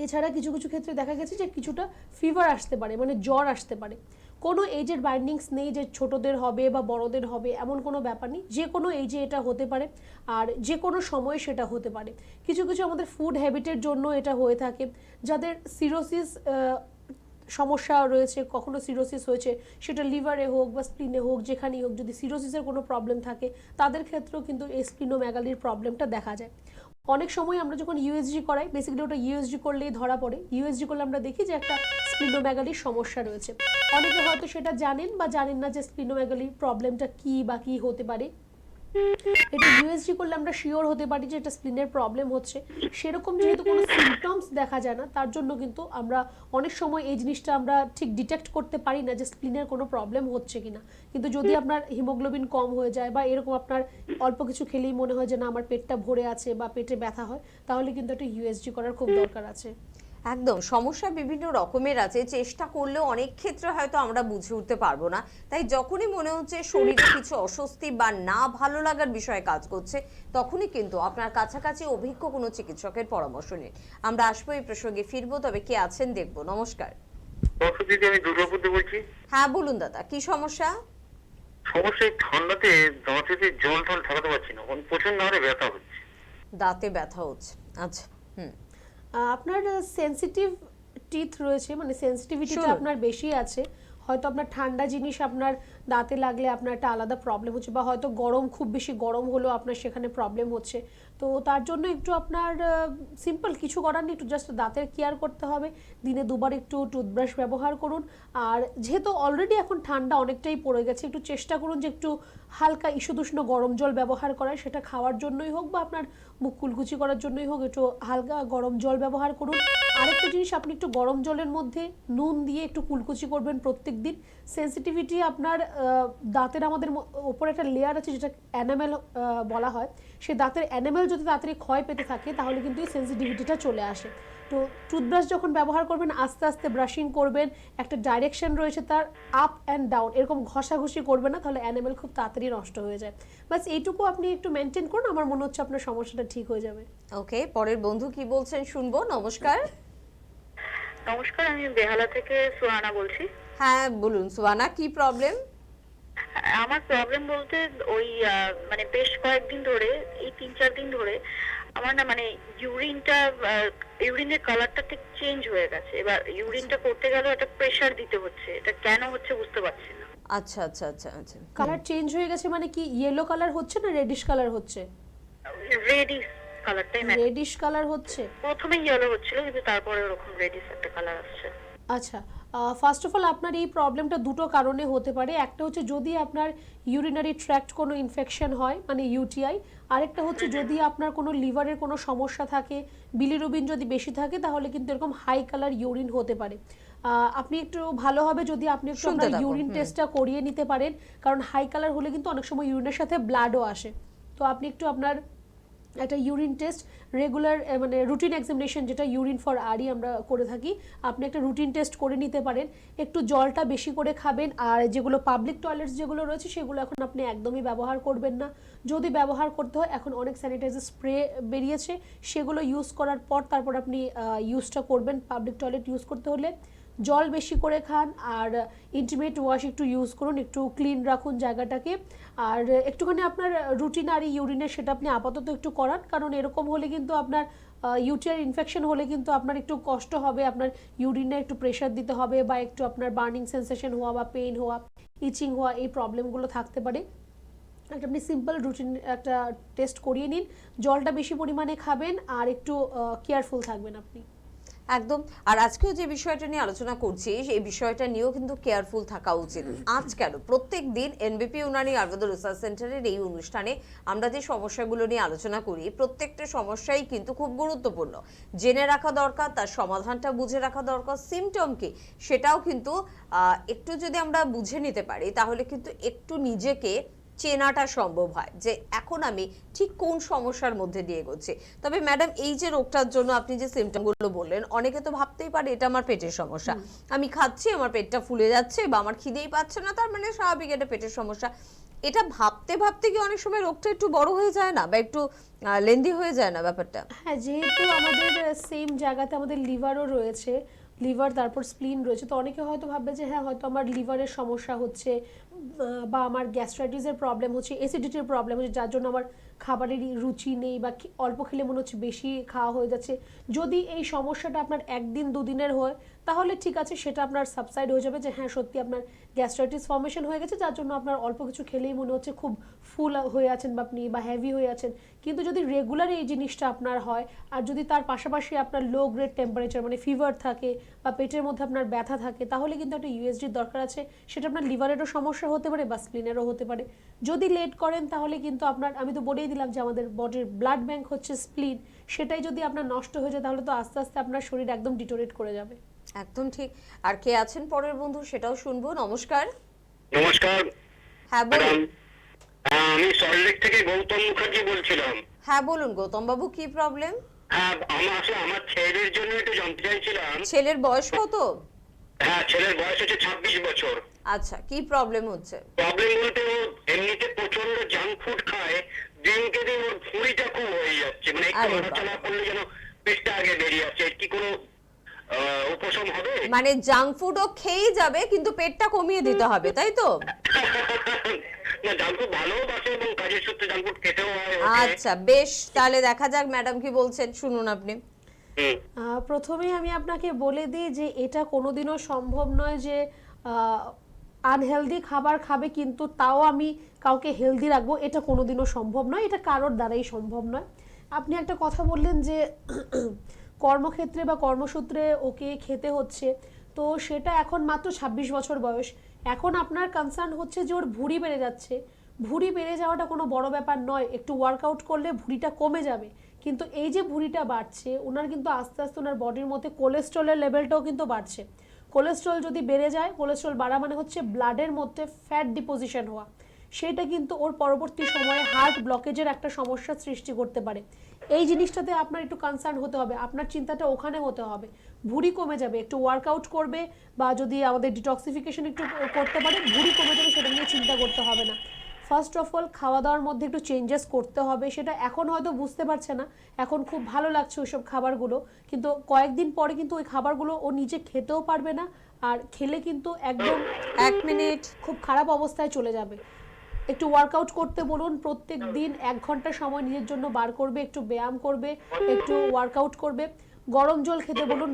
এছাড়া কিছু কিছু ক্ষেত্রে দেখা গেছে যে কিছুটা ফিভার আসতে পারে, মানে জ্বর আসতে পারে। কোনো এজের বাইন্ডিংস নেই যে ছোটদের হবে বা বড়দের হবে, এমন কোনো ব্যাপার নেই, যে কোনো এজে এটা হতে পারে আর যে কোনো সময় সেটা হতে পারে। কিছু কিছু আমাদের ফুড হ্যাবিটের জন্য এটা হয়ে থাকে। যাদের সিরোসিস সমস্যা রয়েছে, কখনো সিরোসিস হয়েছে, সেটা লিভারে হোক বা স্প্লিনে হোক, যেখানেই হোক, যদি সিরোসিসের কোনো প্রবলেম থাকে তাদের ক্ষেত্রেও কিন্তু এই স্প্লিনোমেগালির প্রবলেমটা দেখা যায়। অনেক সময় আমরা যখন ইউএসজি করাই, বেসিক্যালি ওটা ইউএসজি করলেই ধরা পড়ে। ইউএসজি করলে আমরা দেখি যে একটা স্প্লিনোমেগালির সমস্যা রয়েছে। অনেকে হয়তো সেটা জানেন বা জানেন না যে স্প্লিনোমেগালির প্রবলেমটা কী বা কী হতে পারে। এটা ইউএসজি করলে আমরা শিওর হতে পারি যে এটা স্প্লিনের প্রবলেম হচ্ছে। সেরকম যেহেতু কোনো সিমটমস দেখা যায় না, তার জন্য কিন্তু আমরা অনেক সময় এই জিনিসটা আমরা ঠিক ডিটেক্ট করতে পারি না যে স্প্লিনের কোনো প্রবলেম হচ্ছে কিনা। কিন্তু যদি আপনার হিমোগ্লোবিন কম হয়ে যায় বা এরকম আপনার অল্প কিছু খেলেই মনে হয় যে না আমার পেটটা ভরে আছে বা পেটে ব্যথা হয়, তাহলে কিন্তু একটা ইউএসজি করার খুব দরকার আছে। একদম, সমস্যা বিভিন্ন রকমের আছে, চেষ্টা করলেও অনেক ক্ষেত্রে হয়তো আমরা বুঝে উঠতে পারবো না। তাই যখনই মনে হচ্ছে শরীরে কিছু অস্বস্তি বা না ভালো লাগার বিষয়ে কাজ করছে, তখনই কিন্তু আপনার কাছাকাছি অভিজ্ঞ কোনো চিকিৎসকের পরামর্শ নিন। আমরা আসবো এই প্রসঙ্গে ফিরবো, তবে কে আছেন দেখবো। নমস্কার। দিদি, আমি দুর্গাপুর থেকে বলছি। হ্যাঁ বলুন দাদা, কি সমস্যা? সমস্যা এই ঠান্ডাতে দাঁতে জল টল ঠেকাতে পারছি না, প্রচন্ড হারে ব্যথা হচ্ছে। দাঁতে ব্যথা হচ্ছে, আচ্ছা। আপনার সেনসিটিভ টিথ রয়েছে, মানে সেনসিটিভিটিটা আপনার বেশি আছে। হয়তো আপনার ঠান্ডা জিনিস আপনার দাঁতে লাগলে আপনার একটা আলাদা প্রবলেম হচ্ছে, বা হয়তো গরম, খুব বেশি গরম হলেও আপনার সেখানে প্রবলেম হচ্ছে। তো তার জন্য একটু আপনার সিম্পল কিছু করার নেই, একটু জাস্ট দাঁতের কেয়ার করতে হবে। দিনে 2 বার একটু টুথব্রাশ ব্যবহার করুন। আর যেহেতু অলরেডি এখন ঠান্ডা অনেকটাই পড়ে গেছে, একটু চেষ্টা করুন যে একটু হালকা ঈষদুষ্ণ গরম জল ব্যবহার করার, সেটা খাওয়ার জন্যই হোক বা আপনার মুখ কুলকুচি করার জন্যই হোক, একটু হালকা গরম জল ব্যবহার করুন। আরেকটা জিনিস, আপনি একটু গরম জলের মধ্যে নুন দিয়ে একটু কুলকুচি করবেন প্রত্যেক দিন। সেন্সিটিভিটি আপনার দাঁতের আমাদের ওপরে একটা লেয়ার আছে যেটা অ্যানামেল বলা হয়, সেই দাঁতের অ্যানামেল যদি তাড়াতাড়ি ক্ষয় পেতে থাকে তাহলে কিন্তু এই সেন্সিটিভিটিটা চলে আসে। তো টুথব্রাশ যখন ব্যবহার করবেন আস্তে আস্তে ব্রাশিং করবেন, একটা ডাইরেকশন রয়েছে তার, আপ অ্যান্ড ডাউন, এরকম ঘষাঘষি করবেন না, তাহলে অ্যানামেল খুব তাড়াতাড়ি নষ্ট হয়ে যায়। বাস এইটুকু আপনি একটু মেনটেন করুন, আমার মনে হচ্ছে আপনার সমস্যাটা ঠিক হয়ে যাবে। ওকে, পরের বন্ধু কি বলছেন শুনবো। নমস্কার। নমস্কার, আমি বেহালা থেকে সুহানা বলছি। হ্যাঁ বলুন সুহানা, কি প্রবলেম? আমার প্রবলেম বলতে ওই মানে বেশ কয়েকদিন ধরে, এই 3-4 দিন ধরে আমার না মানে ইউরিনের কালারটা ঠিক চেঞ্জ হয়ে গেছে। এবার ইউরিনটা করতে গেলেও একটা প্রেসার দিতে হচ্ছে, এটা কেন হচ্ছে বুঝতে পারছি না। আচ্ছা আচ্ছা আচ্ছা আচ্ছা। কালার চেঞ্জ হয়ে গেছে মানে কি ইয়েলো কালার হচ্ছে না রেডিশ কালার হচ্ছে? রেডিশ কালারটাই, রেডিশ কালার হচ্ছে। প্রথমে ইয়েলো হচ্ছিল কিন্তু তারপরে ওরকম রেডিশ একটা কালার আসছে। আচ্ছা, ফার্স্ট অফ অল আপনার এই প্রবলেমটা দুটো কারণে হতে পারে। একটা হচ্ছে যদি আপনার ইউরিনারি ট্র্যাক্ট কোনো ইনফেকশন হয়, মানে ইউটিআই। আরেকটা হচ্ছে যদি আপনার কোনো লিভারের কোনো সমস্যা থাকে, বিলিরুবিন যদি বেশি থাকে, তাহলে কিন্তু এরকম হাই কালার ইউরিন হতে পারে। আপনি একটু ভালো হবে যদি আপনি একটু আপনার ইউরিন টেস্টটা করিয়ে নিতে পারেন, কারণ হাই কালার হলে কিন্তু অনেক সময় ইউরিনের সাথে ব্লাডও আসে। তো আপনি একটু আপনার একটা ইউরিন টেস্ট রেগুলার, মানে রুটিন এক্সামিনেশন যেটা ইউরিন ফর আরই আমরা করে থাকি, আপনি একটা রুটিন টেস্ট করে নিতে পারেন। একটু জলটা বেশি করে খাবেন, আর যেগুলো পাবলিক টয়লেটস যেগুলো রয়েছে সেগুলো এখন আপনি একদমই ব্যবহার করবেন না। যদি ব্যবহার করতে হয়, এখন অনেক স্যানিটাইজার স্প্রে বেরিয়েছে, সেগুলো ইউজ করার পর তারপর আপনি ইউজটা করবেন। পাবলিক টয়লেট ইউজ করতে হলে জল বেশি করে খান, আর ইন্টিমেট ওয়াশ একটু ইউজ করুন, একটু ক্লিন রাখুন জায়গাটাকে। আর একটুখানি আপনার রুটিন আর ইউরিনের সেটা আপনি আপাতত একটু করান, কারণ এরকম হলে কিন্তু আপনার ইউটিআই ইনফেকশন হলে কিন্তু আপনার একটু কষ্ট হবে, আপনার ইউরিনে একটু প্রেশার দিতে হবে, বা একটু আপনার বার্নিং সেন্সেশন হওয়া বা পেইন হওয়া, ইচিং হওয়া, এই প্রবলেমগুলো থাকতে পারে। একটা আপনি সিম্পল রুটিন একটা টেস্ট করিয়ে নিন, জলটা বেশি পরিমাণে খাবেন, আর একটু কেয়ারফুল থাকবেন আপনি। একদম। আর আজকেও যে বিষয়টা নিয়ে আলোচনা করছি, এই বিষয়টা নিয়েও কিন্তু কেয়ারফুল থাকা উচিত। আজ কেন, প্রত্যেক দিন এনবিপি ইউনানি আয়ুর্বেদ রিসার্চ সেন্টারের এই অনুষ্ঠানে আমরা যে সমস্যাগুলো নিয়ে আলোচনা করি, প্রত্যেকটা সমস্যাই কিন্তু খুব গুরুত্বপূর্ণ, জেনে রাখা দরকার, তার সমাধানটা বুঝে রাখা দরকার। সিমটম কি সেটাও কিন্তু একটু যদি আমরা বুঝে নিতে পারি, তাহলে কিন্তু একটু নিজেকে চেনাটা সম্ভব হয় যে এখন আমি ঠিক কোন সমস্যার মধ্যে দিয়ে এগোচ্ছি। তবে ম্যাডাম, এই যে রোগটার জন্য আপনি যে সিমটমগুলো বললেন, অনেকে তো ভাবতেই পারে এটা আমার পেটের সমস্যা, আমি খাচ্ছি আমার পেটটা ফুলে যাচ্ছে, বা আমার খিদেই পাচ্ছে না, তার মানে স্বাভাবিক এটা পেটের সমস্যা। এটা ভাবতে ভাবতে কি অনেক সময় রোগটা একটু বড় হয়ে যায় না, বা একটু লেন্দি হয়ে যায় না ব্যাপারটা? হ্যাঁ, যেহেতু আমাদের সেম জায়গাতে আমাদের লিভারও রয়েছে, লিভার তারপর স্প্লিন রয়েছে, তো অনেকে হয়তো ভাববে যে হ্যাঁ হয়তো আমার লিভারের সমস্যা হচ্ছে, বা আমার গ্যাস্ট্রাইটিসের প্রবলেম হচ্ছে, অ্যাসিডিটির প্রবলেম হচ্ছে, যার জন্য আমার খাবারের রুচি নেই বা অল্প খেলে মনে হচ্ছে বেশি খাওয়া হয়ে যাচ্ছে, যদি এই সমস্যাটা আপনার একদিন দুদিনের হয় তাহলে ঠিক আছে, সেটা আপনার সাবসাইড হয়ে যাবে যে হ্যাঁ সত্যি আপনার গ্যাস্ট্রাইটিস ফর্মেশন হয়ে গেছে, যার জন্য আপনার অল্প কিছু খেলেই মনে হচ্ছে খুব ফুল হয়ে আছেন বা আপনি বা হেভি হয়ে আছেন। কিন্তু যদি রেগুলার এই জিনিসটা আপনার হয় আর যদি তার পাশাপাশি আপনার লো গ্রেড টেম্পারেচার মানে ফিভার থাকে বা পেটের মধ্যে আপনার ব্যথা থাকে, তাহলে কিন্তু একটা ইউএসজির দরকার আছে। সেটা আপনার লিভারেরও সমস্যা হতে পারে বা স্প্লিনেরও হতে পারে। যদি লেট করেন তাহলে কিন্তু আপনার, আমি তো বলেই দিলাম যে আমাদের বডির ব্লাড ব্যাংক হচ্ছে স্প্লিন, সেটাই যদি আপনার নষ্ট হয়ে যায় তাহলে তো আস্তে আস্তে আপনার শরীর একদম ডিটোরেট করে যাবে। একদম ঠিক। আর কে আছেন পরের বন্ধু সেটাও শুনবো। নমস্কার। নমস্কার। হ্যাঁ বলুন। আমি সল্টলেক থেকে গৌতম মুখার্জি বলছিলাম। হ্যাঁ বলুন গৌতম বাবু, কি প্রবলেম? হ্যাঁ, আমার ছেলের জন্য একটু জানতে চাইছিলাম। ছেলের বয়স কত? হ্যাঁ, ছেলের বয়স হচ্ছে 26 বছর। আচ্ছা, কি প্রবলেম হচ্ছে? প্রবলেম বলতে ও এমনিতে প্রচন্ড জাঙ্ক ফুড খায়, দিনকে দিন ওর ভুঁড়িটা খুব হয়ে যাচ্ছে, মানে একটু হাঁটাচলা করলে যেন পেটটা আগে বেরিয়ে আসছে। কি কোনো উপশম হবে? মানে জাঙ্ক ফুডও খেয়েই যাবে কিন্তু পেটটা কমিয়ে দিতে হবে, তাই তো? না, জাঙ্ক ফুড ভালোও বাসে এবং কাজের সূত্রে জাঙ্ক ফুড খেতেও হয়। আচ্ছা বেশ, তাহলে দেখা যাক ম্যাডাম কি বলছেন, শুনুন আপনি। প্রথমেই আমি আপনাকে বলে দিই যে এটা কোনোদিনও সম্ভব নয় যে আনহেলদি খাবার খাবে কিন্তু তাও আমি কাউকে হেলদি রাখবো, এটা কোনোদিনও সম্ভব নয়, এটা কারোর দ্বারাই সম্ভব নয়। আপনি একটা কথা বললেন যে কর্মক্ষেত্রে বা কর্মসূত্রে ওকে খেতে হচ্ছে, তো সেটা এখন মাত্র 26 বছর বয়স। এখন আপনার কনসার্ন হচ্ছে যে ওর ভুঁড়ি বেড়ে যাচ্ছে। ভুঁড়ি বেড়ে যাওয়াটা কোনো বড় ব্যাপার নয়, একটু ওয়ার্কআউট করলে ভুঁড়িটা কমে যাবে। কিন্তু এই যে ভুঁড়িটা বাড়ছে, ওনার কিন্তু আস্তে আস্তে ওনার বডির মধ্যে কোলেস্ট্রলের লেভেলটাও কিন্তু বাড়ছে। কোলেস্ট্রল যদি বেড়ে যায়, কোলেস্ট্রল বাড়া মানে হচ্ছে ব্লাডের মধ্যে ফ্যাট ডিপোজিশন হওয়া, সেটা কিন্তু ওর পরবর্তী সময়ে হার্ট ব্লকেজের একটা সমস্যার সৃষ্টি করতে পারে। এই জিনিসটাতে আপনার একটু কনসার্ন হতে হবে, আপনার চিন্তাটা ওখানে হতে হবে। ভুঁড়ি কমে যাবে, একটু ওয়ার্কআউট করবে বা যদি আমাদের ডিটক্সিফিকেশন একটু করতে পারে, ভুঁড়ি কমে যাবে, সেটা নিয়ে চিন্তা করতে হবে না। ফার্স্ট অফ অল খাওয়া দাওয়ার মধ্যে একটু চেঞ্জেস করতে হবে, সেটা এখন হয়তো বুঝতে পারছে না, এখন খুব ভালো লাগছে ওইসব খাবারগুলো, কিন্তু কয়েকদিন পরে কিন্তু ওই খাবারগুলো ও নিজে খেতেও পারবে না, আর খেলে কিন্তু একদম 1 মিনিট খুব খারাপ অবস্থায় চলে যাবে। একটু ওয়ার্কআউট করতে বলুন, প্রত্যেক দিন 1 ঘন্টা সময় নিজের জন্য বার করবে, একটু ব্যায়াম করবে, একটু ওয়ার্কআউট করবে। গরম জল খেতে বলুন,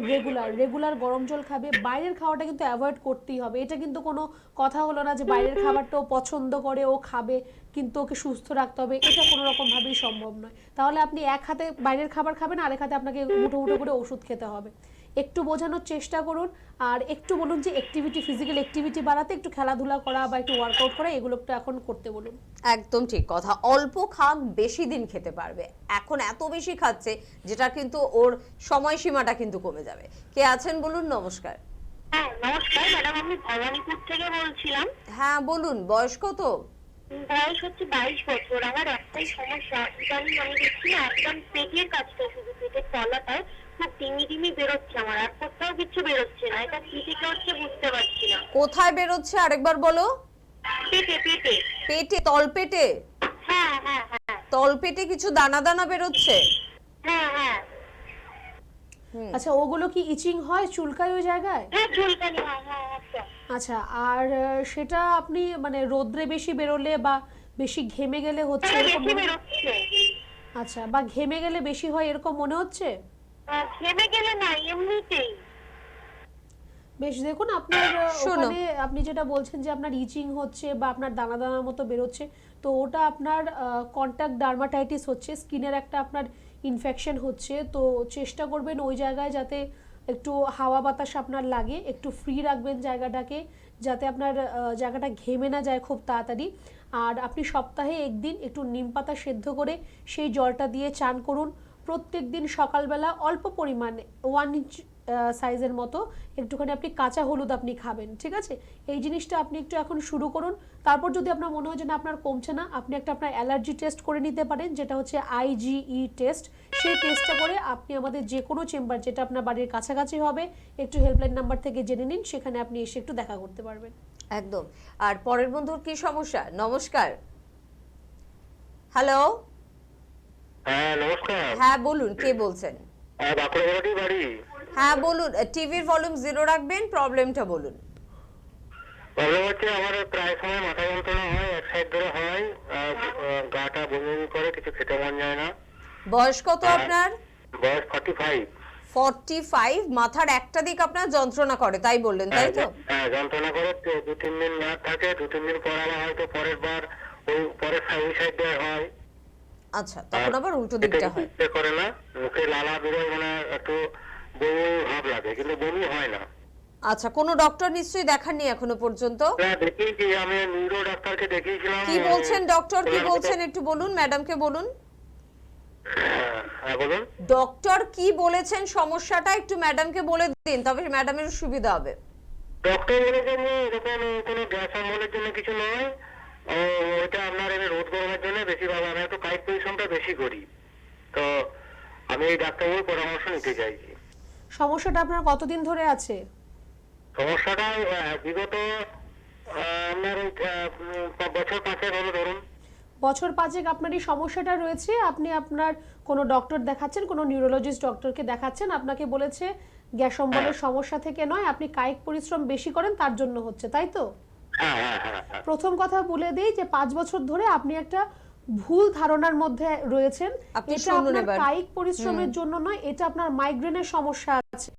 রেগুলার গরম জল খাবে। বাইরের খাওয়াটা কিন্তু অ্যাভয়েড করতেই হবে। এটা কিন্তু কোনো কথা হলো না যে বাইরের খাবারটাও পছন্দ করে ও খাবে কিন্তু ওকে সুস্থ রাখতে হবে, এটা কোনো রকমভাবেই সম্ভব নয়। তাহলে আপনি এক হাতে বাইরের খাবার খাবেন, আরেক হাতে আপনাকে মুঠো মুঠো করে ওষুধ খেতে হবে। একটু বোঝানোর চেষ্টা করুন, আর একটু বলুন যে ফিজিক্যাল অ্যাক্টিভিটি বাড়াতে, একটু খেলাধুলা করা বা একটু ওয়ার্কআউট করা, এগুলো একটু এখন করতে বলুন। একদম ঠিক কথা। অল্প খাক, বেশি দিন খেতে পারবে। এখন এত বেশি খাচ্ছে যেটা কিন্তু ওর সময়সীমাটা কিন্তু কমে যাবে। কে আছেন বলুন। নমস্কার। হ্যাঁ নমস্কার ম্যাডাম, আমি ভবানীপুর থেকে বলছিলাম। হ্যাঁ বলুন, বয়স কত? বয়স হচ্ছে 22 বছর। আমার একটাই সমস্যা, ইদানিং আমি দেখছি একদম পেটের কাছটা, শুধু পেটের তলাটায় খুব টিমি বেরোচ্ছে আমার, আর কোথাও কিছু বেরোচ্ছে না। এটা কি থেকে হচ্ছে বুঝতে পারছি না। কোথায় বেরোচ্ছে আরেকবার বলো? পেটে পেটে পেটে, তলপেটে? হ্যাঁ হ্যাঁ হ্যাঁ। তলপেটে কিছু দানা দানা বেরোচ্ছে? হ্যাঁ হ্যাঁ। আচ্ছা, ওগুলো কি ইচিং হয়, চুলকায় ওই জায়গায়? হ্যাঁ চুলকানি হয়, হ্যাঁ আচ্ছা। আচ্ছা, আর সেটা আপনি মানে রোদ্রে বেশি বেরোলে বা বেশি ঘেমে গেলে হচ্ছে এরকম? আচ্ছা, বা ঘেমে গেলে বেশি হয় এরকম মনে হচ্ছে? ঘেমে গেলে না, এমনিতেই। বেশ, দেখুন আপনার ওখানে আপনি যেটা বলছেন যে আপনার ইচিং হচ্ছে বা আপনার দানা দানার মতো বেরোচ্ছে, তো ওটা আপনার কন্টাক্ট ডার্মাটাইটিস হচ্ছে, স্কিনের একটা আপনার ইনফেকশন হচ্ছে। তো চেষ্টা করবেন ওই জায়গায় যাতে একটু হাওয়া বাতাস আপনার লাগে, একটু ফ্রি রাখবেন জায়গাটাকে, যাতে আপনার জায়গাটা ঘেমে না যায় খুব তাড়াতাড়ি। আর আপনি সপ্তাহে 1 দিন একটু নিম পাতা সেদ্ধ করে সেই জলটা দিয়ে চান করুন। প্রত্যেক দিন সকালবেলা অল্প পরিমাণে 1 ইঞ্চ সাইজের মতো একটুখানি আপনি কাঁচা হলুদ আপনি খাবেন, ঠিক আছে? এই জিনিসটা আপনি একটু এখন শুরু করুন। তারপর যদি আপনার মনে হয় যে না আপনার কমছে না, আপনি একটা আপনার অ্যালার্জি টেস্ট করে নিতে পারেন, যেটা হচ্ছে IgE টেস্ট। সেই টেস্টটা করে আপনি আমাদের যে কোনো চেম্বার যেটা আপনার বাড়ির কাছাকাছি হবে, একটু হেল্পলাইন নাম্বার থেকে জেনে নিন, সেখানে আপনি এসে একটু দেখা করতে পারবেন। একদম। আর পরের বন্ধুর কি সমস্যা? নমস্কার। হ্যালো। হ্যাঁ নমস্কার। হ্যাঁ বলুন, কে বলছেন? বাড়ি। হ্যাঁ বলুন, টিভির ভলিউম 0 রাখবেন, প্রবলেমটা বলুন। প্রবলেম হচ্ছে আমার প্রায় সময় মাথা যন্ত্রণা হয়, এক সাইড ধরে হয়, গাটা বমি বমি করে, কিছু খেতে মন যায় না। বয়স কত আপনার? বয়স 45। 45, মাথার একটা দিক আপনার যন্ত্রণা করে তাই বললেন, তাই তো? হ্যাঁ, যন্ত্রণা করে 2-3 দিন না থাকে, 2-3 দিন পর আবার হয়তো পরের বার ওই পরের সাইড দিয়ে হয়। আচ্ছা, তখন আবার উল্টো দিকটা হয়। ইচ্ছে করে না, মুখে লালা বেরোয়, মানে একটু বমি ভাব লাগে, কিন্তু বমি হয় না। আচ্ছা, কোনো ডক্টর নিশ্চয়ই দেখাননি এখনো পর্যন্ত? হ্যাঁ, দেখিয়েছি, আমি নিউরো ডাক্তারকে দেখিয়েছিলাম। কি বলছেন ডক্টর, কি বলছেন একটু বলুন, ম্যাডামকে বলুন। হ্যাঁ বলুন। ডক্টর কি বলেছেন সমস্যাটা একটু ম্যাডামকে বলে দিন, তবে ম্যাডামের সুবিধা হবে। ডক্টর বলেছেন এরকম কোনো গ্যাস অম্বলের জন্য কিছু নয়, ওইটা আপনার রোদ গরমের জন্য বেশি ভালো। আমি একটু কায়িক পরিশ্রমটা বেশি করি, তো আমি এই ডাক্তারবাবুর পরামর্শ নিতে চাইছি। সমস্যাটা আপনার কতদিন ধরে আছে? সমস্যাটা বিগত আপনার বছর 5 হলো ধরুন। বছর 5 আপনার এই সমস্যাটা রয়েছে, আপনি আপনার কোনো ডক্টর দেখাচ্ছেন, কোনো নিউরোলজিস্ট ডক্টরকে দেখাচ্ছেন, আপনাকে বলেছে গ্যাস অম্বলের সমস্যা থেকে নয়, আপনি কায়িক পরিশ্রম বেশি করেন তার জন্য হচ্ছে, তাই তো? প্রথম কথা বলে দেই যে 5 বছর ধরে আপনি একটা ভুল ধারণার মধ্যে রয়েছেন। এটা আপনার কায়িক পরিশ্রমের জন্য নয়, এটা আপনার মাইগ্রেনের সমস্যা আছে।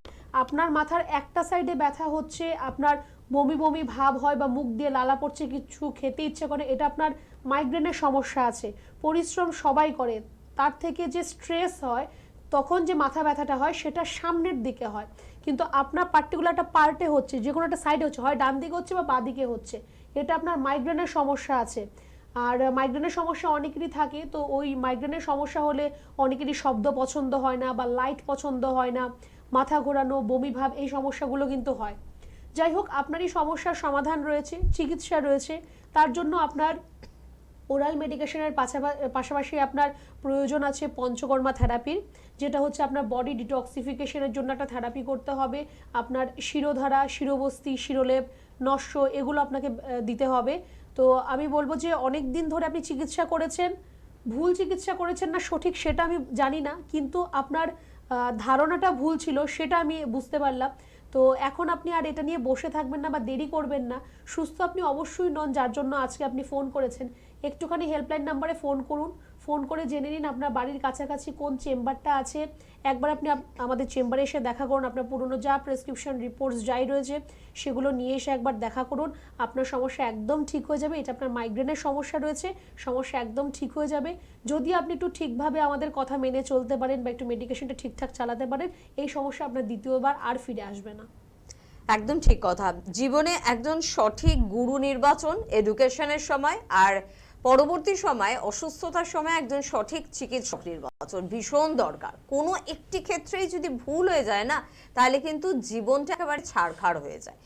আপনার মাথার একটা সাইডে ব্যথা হচ্ছে, আপনার বমি বমি ভাব হয় বা মুখ দিয়ে লালা পড়ছে, কিছু খেতে ইচ্ছে করে, এটা আপনার মাইগ্রেনের সমস্যা আছে। পরিশ্রম সবাই করে, তার থেকে যে স্ট্রেস হয় তখন যে মাথা ব্যথাটা হয় সেটা সামনের দিকে হয়, কিন্তু আপনার পার্টিকুলার একটা পার্টে হচ্ছে, যে কোনো একটা সাইডে হচ্ছে, হয় ডান দিকে হচ্ছে বা বাঁ দিকে হচ্ছে, এটা আপনার মাইগ্রেনের সমস্যা আছে। আর মাইগ্রেনের সমস্যা অনেকেরই থাকে, তো ওই মাইগ্রেনের সমস্যা হলে অনেকেরই শব্দ পছন্দ হয় না বা লাইট পছন্দ হয় না, মাথা ঘোরানো, বমি ভাব, এই সমস্যাগুলো কিন্তু হয়। যাই হোক, আপনারই সমস্যার সমাধান রয়েছে, চিকিৎসা রয়েছে, তার জন্য আপনার ওরাল মেডিকেশনের পাশাপাশি আপনার প্রয়োজন আছে পঞ্চকর্মা থেরাপির, যেটা হচ্ছে আপনার বডি ডিটক্সিফিকেশনের জন্য একটা থেরাপি করতে হবে। আপনার শিরোধারা, শিরোবস্তি, শিরোলেপ, নস্য, এগুলো আপনাকে দিতে হবে। তো আমি বলবো যে অনেক দিন ধরে আপনি চিকিৎসা করেছেন, ভুল চিকিৎসা করেছেন না সঠিক সেটা আমি জানি না, কিন্তু আপনার ধারণাটা ভুল ছিল সেটা আমি বুঝতে পারলাম। তো এখন আপনি আর এটা নিয়ে বসে থাকবেন না বা দেরি করবেন না। সুস্থ আপনি অবশ্যই নন, যার জন্য আজকে আপনি ফোন করেছেন। একটুখানি হেল্পলাইন নাম্বারে ফোন করুন, ফোন করে জেনে নিন আপনার বাড়ির কাছাকাছি কোন চেম্বারটা আছে। একবার আপনি আমাদের চেম্বারে এসে দেখা করুন, আপনার পুরনো যা প্রেসক্রিপশন রিপোর্টস যাই রয়েছে সেগুলো নিয়ে এসে একবার দেখা করুন, আপনার সমস্যা একদম ঠিক হয়ে যাবে। এটা আপনার মাইগ্রেনের সমস্যা রয়েছে, সমস্যা একদম ঠিক হয়ে যাবে যদি আপনি একটু ঠিকভাবে আমাদের কথা মেনে চলতে পারেন বা একটু মেডিকেশনটা ঠিকঠাক চালাতে পারেন। এই সমস্যা আপনার দ্বিতীয়বার আর ফিরে আসবে না। একদম ঠিক কথা। জীবনে একজন সঠিক গুরু নির্বাচন এডুকেশনের সময়, আর পরবর্তী সময় অসুস্থতার সময় একজন সঠিক চিকিৎসক নির্বাচন ভীষণ দরকার। কোনো একটি ক্ষেত্রেই যদি ভুল হয়ে যায় না, তাহলে কিন্তু জীবনটা একেবারে ছাড়খাড় হয়ে যায়।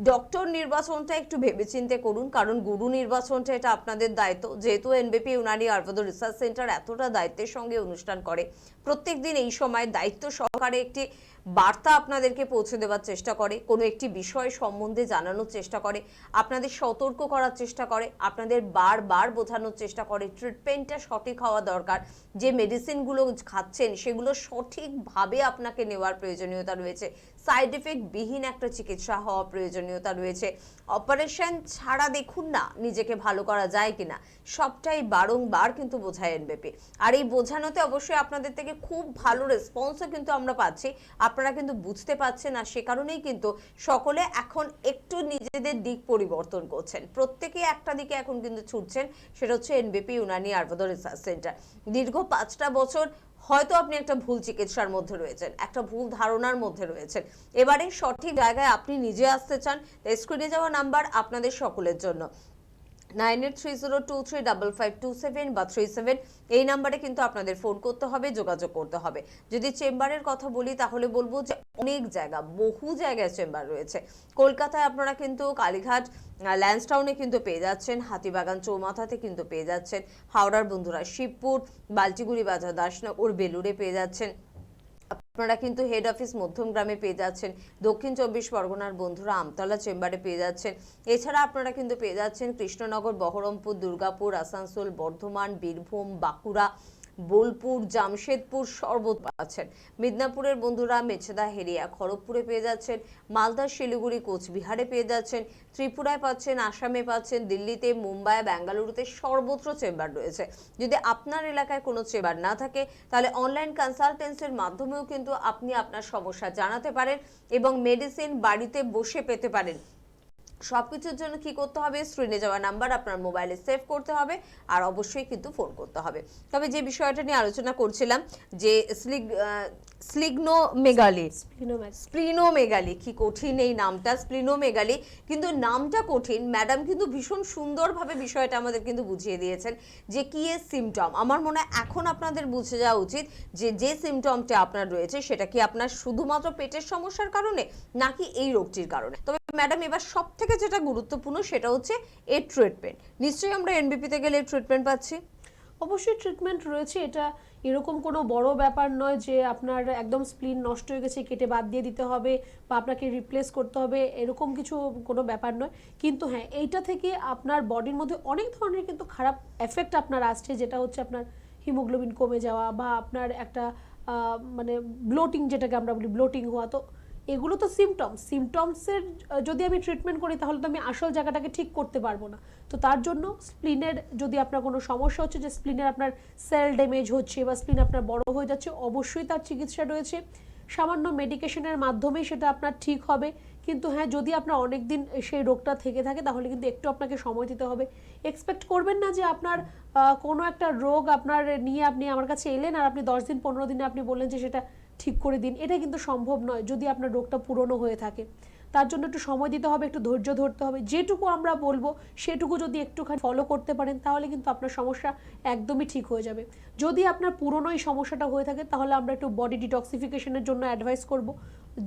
ডক্টর নির্বাচনটা একটু ভেবেচিন্তে করুন, কারণ গুরু নির্বাচনটা এটা আপনাদের দায়িত্ব। যেহেতু এনবিপি ইউনানি আয়ুর্বেদ রিসার্চ সেন্টার এতটা দায়িত্বের সঙ্গে অনুষ্ঠান করে, প্রত্যেকদিন এই সময় দায়িত্ব সহকারে একটি বার্তা আপনাদেরকে পৌঁছে দেওয়ার চেষ্টা করে, কোনো একটি বিষয় সম্বন্ধে জানানোর চেষ্টা করে, আপনাদের সতর্ক করার চেষ্টা করে, আপনাদের বারবার বোঝানোর চেষ্টা করে ট্রিটমেন্টটা সঠিক হওয়া দরকার। যে মেডিসিনগুলো খাচ্ছেন সেগুলো সঠিকভাবে আপনাকে নেওয়ার প্রয়োজনীয়তা রয়েছে, সাইড এফেক্ট বিহীন একটা চিকিৎসা হওয়া প্রয়োজনীয়তা রয়েছে। অপারেশন ছাড়া দেখুন না নিজেকে ভালো করা যায় কিনা, সবটাই বারংবার কিন্তু বোঝায় এনবিপি। আর এই বোঝানোতে অবশ্যই আপনাদের থেকে খুব ভালো রেসপন্সও কিন্তু আমরা পাচ্ছি, আপনারা কিন্তু বুঝতে পারছেন। আর সে কারণেই কিন্তু সকলে এখন একটু নিজেদের দিক পরিবর্তন করছেন, প্রত্যেকে একটা দিকে এখন কিন্তু ছুটছেন, সেটা হচ্ছে এনবিপি ইউনানি আয়ুর্বেদ রিসার্চ সেন্টার। দীর্ঘ 5টা বছর হয়তো আপনি একটা ভুল চিকিৎসার মধ্যে রয়েছেন, একটা ভুল ধারণার মধ্যে রয়েছেন, এবারে সঠিক জায়গায় আপনি নিজে আসতে চান। স্ক্রিনে যাওয়া নাম্বার আপনাদের সকলের জন্য 9830235527 বা 37, এই নাম্বারে কিন্তু আপনাদের ফোন করতে হবে, যোগাযোগ করতে হবে। যদি চেম্বারের কথা বলি তাহলে বলবো যে অনেক জায়গা, বহু জায়গায় চেম্বার রয়েছে। কলকাতায় আপনারা কিন্তু কালীঘাট ল্যান্সটাউনে কিন্তু পেয়ে যাচ্ছেন, হাতিবাগান চৌমাথাতে কিন্তু পেয়ে যাচ্ছেন, হাওড়ার বন্ধুরা শিবপুর, বালটিগুড়ি বাজার, দাসনগর, বেলুড়ে পেয়ে যাচ্ছেন, আপনারা কিন্তু হেড অফিস মধ্যমগ্রামে পেয়ে যাচ্ছেন, দক্ষিণ 24 পরগনার বন্ধুরা আমতলা চেম্বারে পেয়ে যাচ্ছেন। এছাড়া আপনারা কিন্তু পেয়ে যাচ্ছেন কৃষ্ণনগর, বহরমপুর, দুর্গাপুর, আসানসোল, বর্ধমান, বীরভূম, বাঁকুড়া, বোলপুর, জামশেদপুর সর্বত্র পাচ্ছেন। মিদনাপুরের বন্ধুরা মেছেদা, হেরিয়া, খড়গপুরে পেয়ে যাচ্ছেন, মালদা, শিলিগুড়ি, কোচবিহারে পেয়ে যাচ্ছেন, ত্রিপুরায় পাচ্ছেন, আসামে পাচ্ছেন, দিল্লিতে, মুম্বাই, বেঙ্গালুরুতে সর্বত্র চেম্বার রয়েছে। যদি আপনার এলাকায় কোনো চেম্বার না থাকে তাহলে অনলাইন কনসালটেন্সির মাধ্যমেও কিন্তু আপনি আপনার সমস্যা জানাতে পারেন এবং মেডিসিন বাড়িতে বসে পেতে পারেন। সবকিছুর জন্য কি করতে হবে, স্ক্রিনে যাওয়া নাম্বার আপনার মোবাইলে সেভ করতে হবে আর অবশ্যই কিন্তু ফোন করতে হবে। তবে যে বিষয়টা নিয়ে আলোচনা করছিলাম যে স্প্লিনোমেগালি, কি কঠিন এই নামটা, স্প্লিনোমেগালি, কিন্তু নামটা কঠিন। ম্যাডাম কিন্তু ভীষণ সুন্দরভাবে বিষয়টা আমাদের কিন্তু বুঝিয়ে দিয়েছেন যে কি এর সিমটম। আমার মনে হয় এখন আপনাদের বুঝে যাওয়া উচিত যে যে সিমটমটা আপনার রয়েছে সেটা কি আপনার শুধুমাত্র পেটের সমস্যার কারণে নাকি এই রোগটির কারণে। তবে ম্যাডাম এবার সব থেকে যেটা গুরুত্বপূর্ণ সেটা হচ্ছে এর ট্রিটমেন্ট। নিশ্চয়ই আমরা এনবিপিতে গেলে ট্রিটমেন্ট পাচ্ছি। অবশ্যই ট্রিটমেন্ট রয়েছে। এটা এরকম কোনো বড় ব্যাপার নয় যে আপনার একদম স্প্লিন নষ্ট হয়ে গেছে কেটে বাদ দিয়ে দিতে হবে বা আপনাকে রিপ্লেস করতে হবে, এরকম কিছু কোনো ব্যাপার নয়। কিন্তু হ্যাঁ, এইটা থেকে আপনার বডির মধ্যে অনেক ধরনের কিন্তু খারাপ এফেক্ট আপনার আসছে, যেটা হচ্ছে আপনার হিমোগ্লোবিন কমে যাওয়া বা আপনার একটা মানে ব্লোটিং, যেটাকে আমরা বলি ব্লোটিং হওয়া। তো এগুলো তো সিমটমসের যদি আমি ট্রিটমেন্ট করি তাহলে তো আমি আসল জায়গাটাকে ঠিক করতে পারবো না। তো তার জন্য স্প্লিনের যদি আপনার কোনো সমস্যা হচ্ছে যে স্প্লিনের আপনার সেল ড্যামেজ হচ্ছে বা স্প্লিন আপনার বড় হয়ে যাচ্ছে, অবশ্যই তার চিকিৎসা রয়েছে। সামান্য মেডিকেশনের মাধ্যমেই সেটা আপনার ঠিক হবে। কিন্তু হ্যাঁ, যদি আপনার অনেক দিন সেই রোগটা থেকে থাকে তাহলে কিন্তু একটু আপনাকে সময় দিতে হবে। এক্সপেক্ট করবেন না যে আপনার কোনো একটা রোগ আপনার নিয়ে আপনি আমার কাছে এলেন আর আপনি 10 দিন 15 দিনে আপনি বললেন যে সেটা ঠিক করে দিন। এটা কিন্তু সম্ভব নয় যদি আপনার রোগটা পুরনো হয়ে থাকে। তার জন্য একটু সময় দিতে হবে, একটু ধৈর্য ধরতে হবে। যেটুকু আমরা বলবো সেটুকু যদি একটুখানি ফলো করতে পারেন তাহলে কিন্তু আপনার সমস্যা একদমই ঠিক হয়ে যাবে। যদি আপনার পুরনো এই সমস্যাটা হয়ে থাকে তাহলে আমরা একটু বডি ডিটক্সিফিকেশনের জন্য অ্যাডভাইস করব।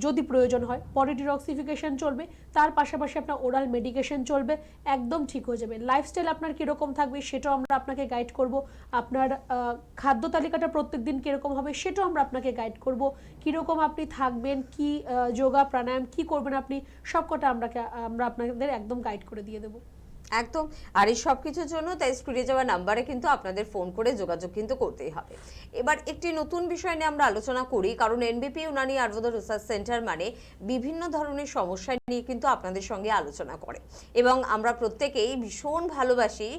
যদি প্রয়োজন হয় বডি ডিটক্সিফিকেশন চলবে, তার পাশাপাশি আপনার ওরাল মেডিকেশন চলবে, একদম ঠিক হয়ে যাবে। লাইফস্টাইল আপনার কীরকম থাকবে সেটাও আমরা আপনাকে গাইড করব। আপনার খাদ্য তালিকাটা প্রত্যেকদিন কীরকম হবে সেটাও আমরা আপনাকে গাইড করব। কীরকম আপনি থাকবেন, কি যোগা প্রাণায়াম কি করবেন আপনি, সবকটা আমরা আপনাদের একদম গাইড করে দিয়ে দেবো। একদম। আর এই সব কিছুর জন্য তাই স্ক্রিনে যাওয়া নাম্বারে কিন্তু আপনাদের ফোন করে যোগাযোগ কিন্তু করতেই হবে। এবার একটি নতুন বিষয় নিয়ে আমরা আলোচনা করি, কারণ এনবিপি ইউনানি আয়ুর্বেদ রিসার্চ সেন্টার মানে বিভিন্ন ধরনের সমস্যা নিয়ে কিন্তু আপনাদের সঙ্গে আলোচনা করে এবং আমরা প্রত্যেকেই ভীষণ ভালোবাসি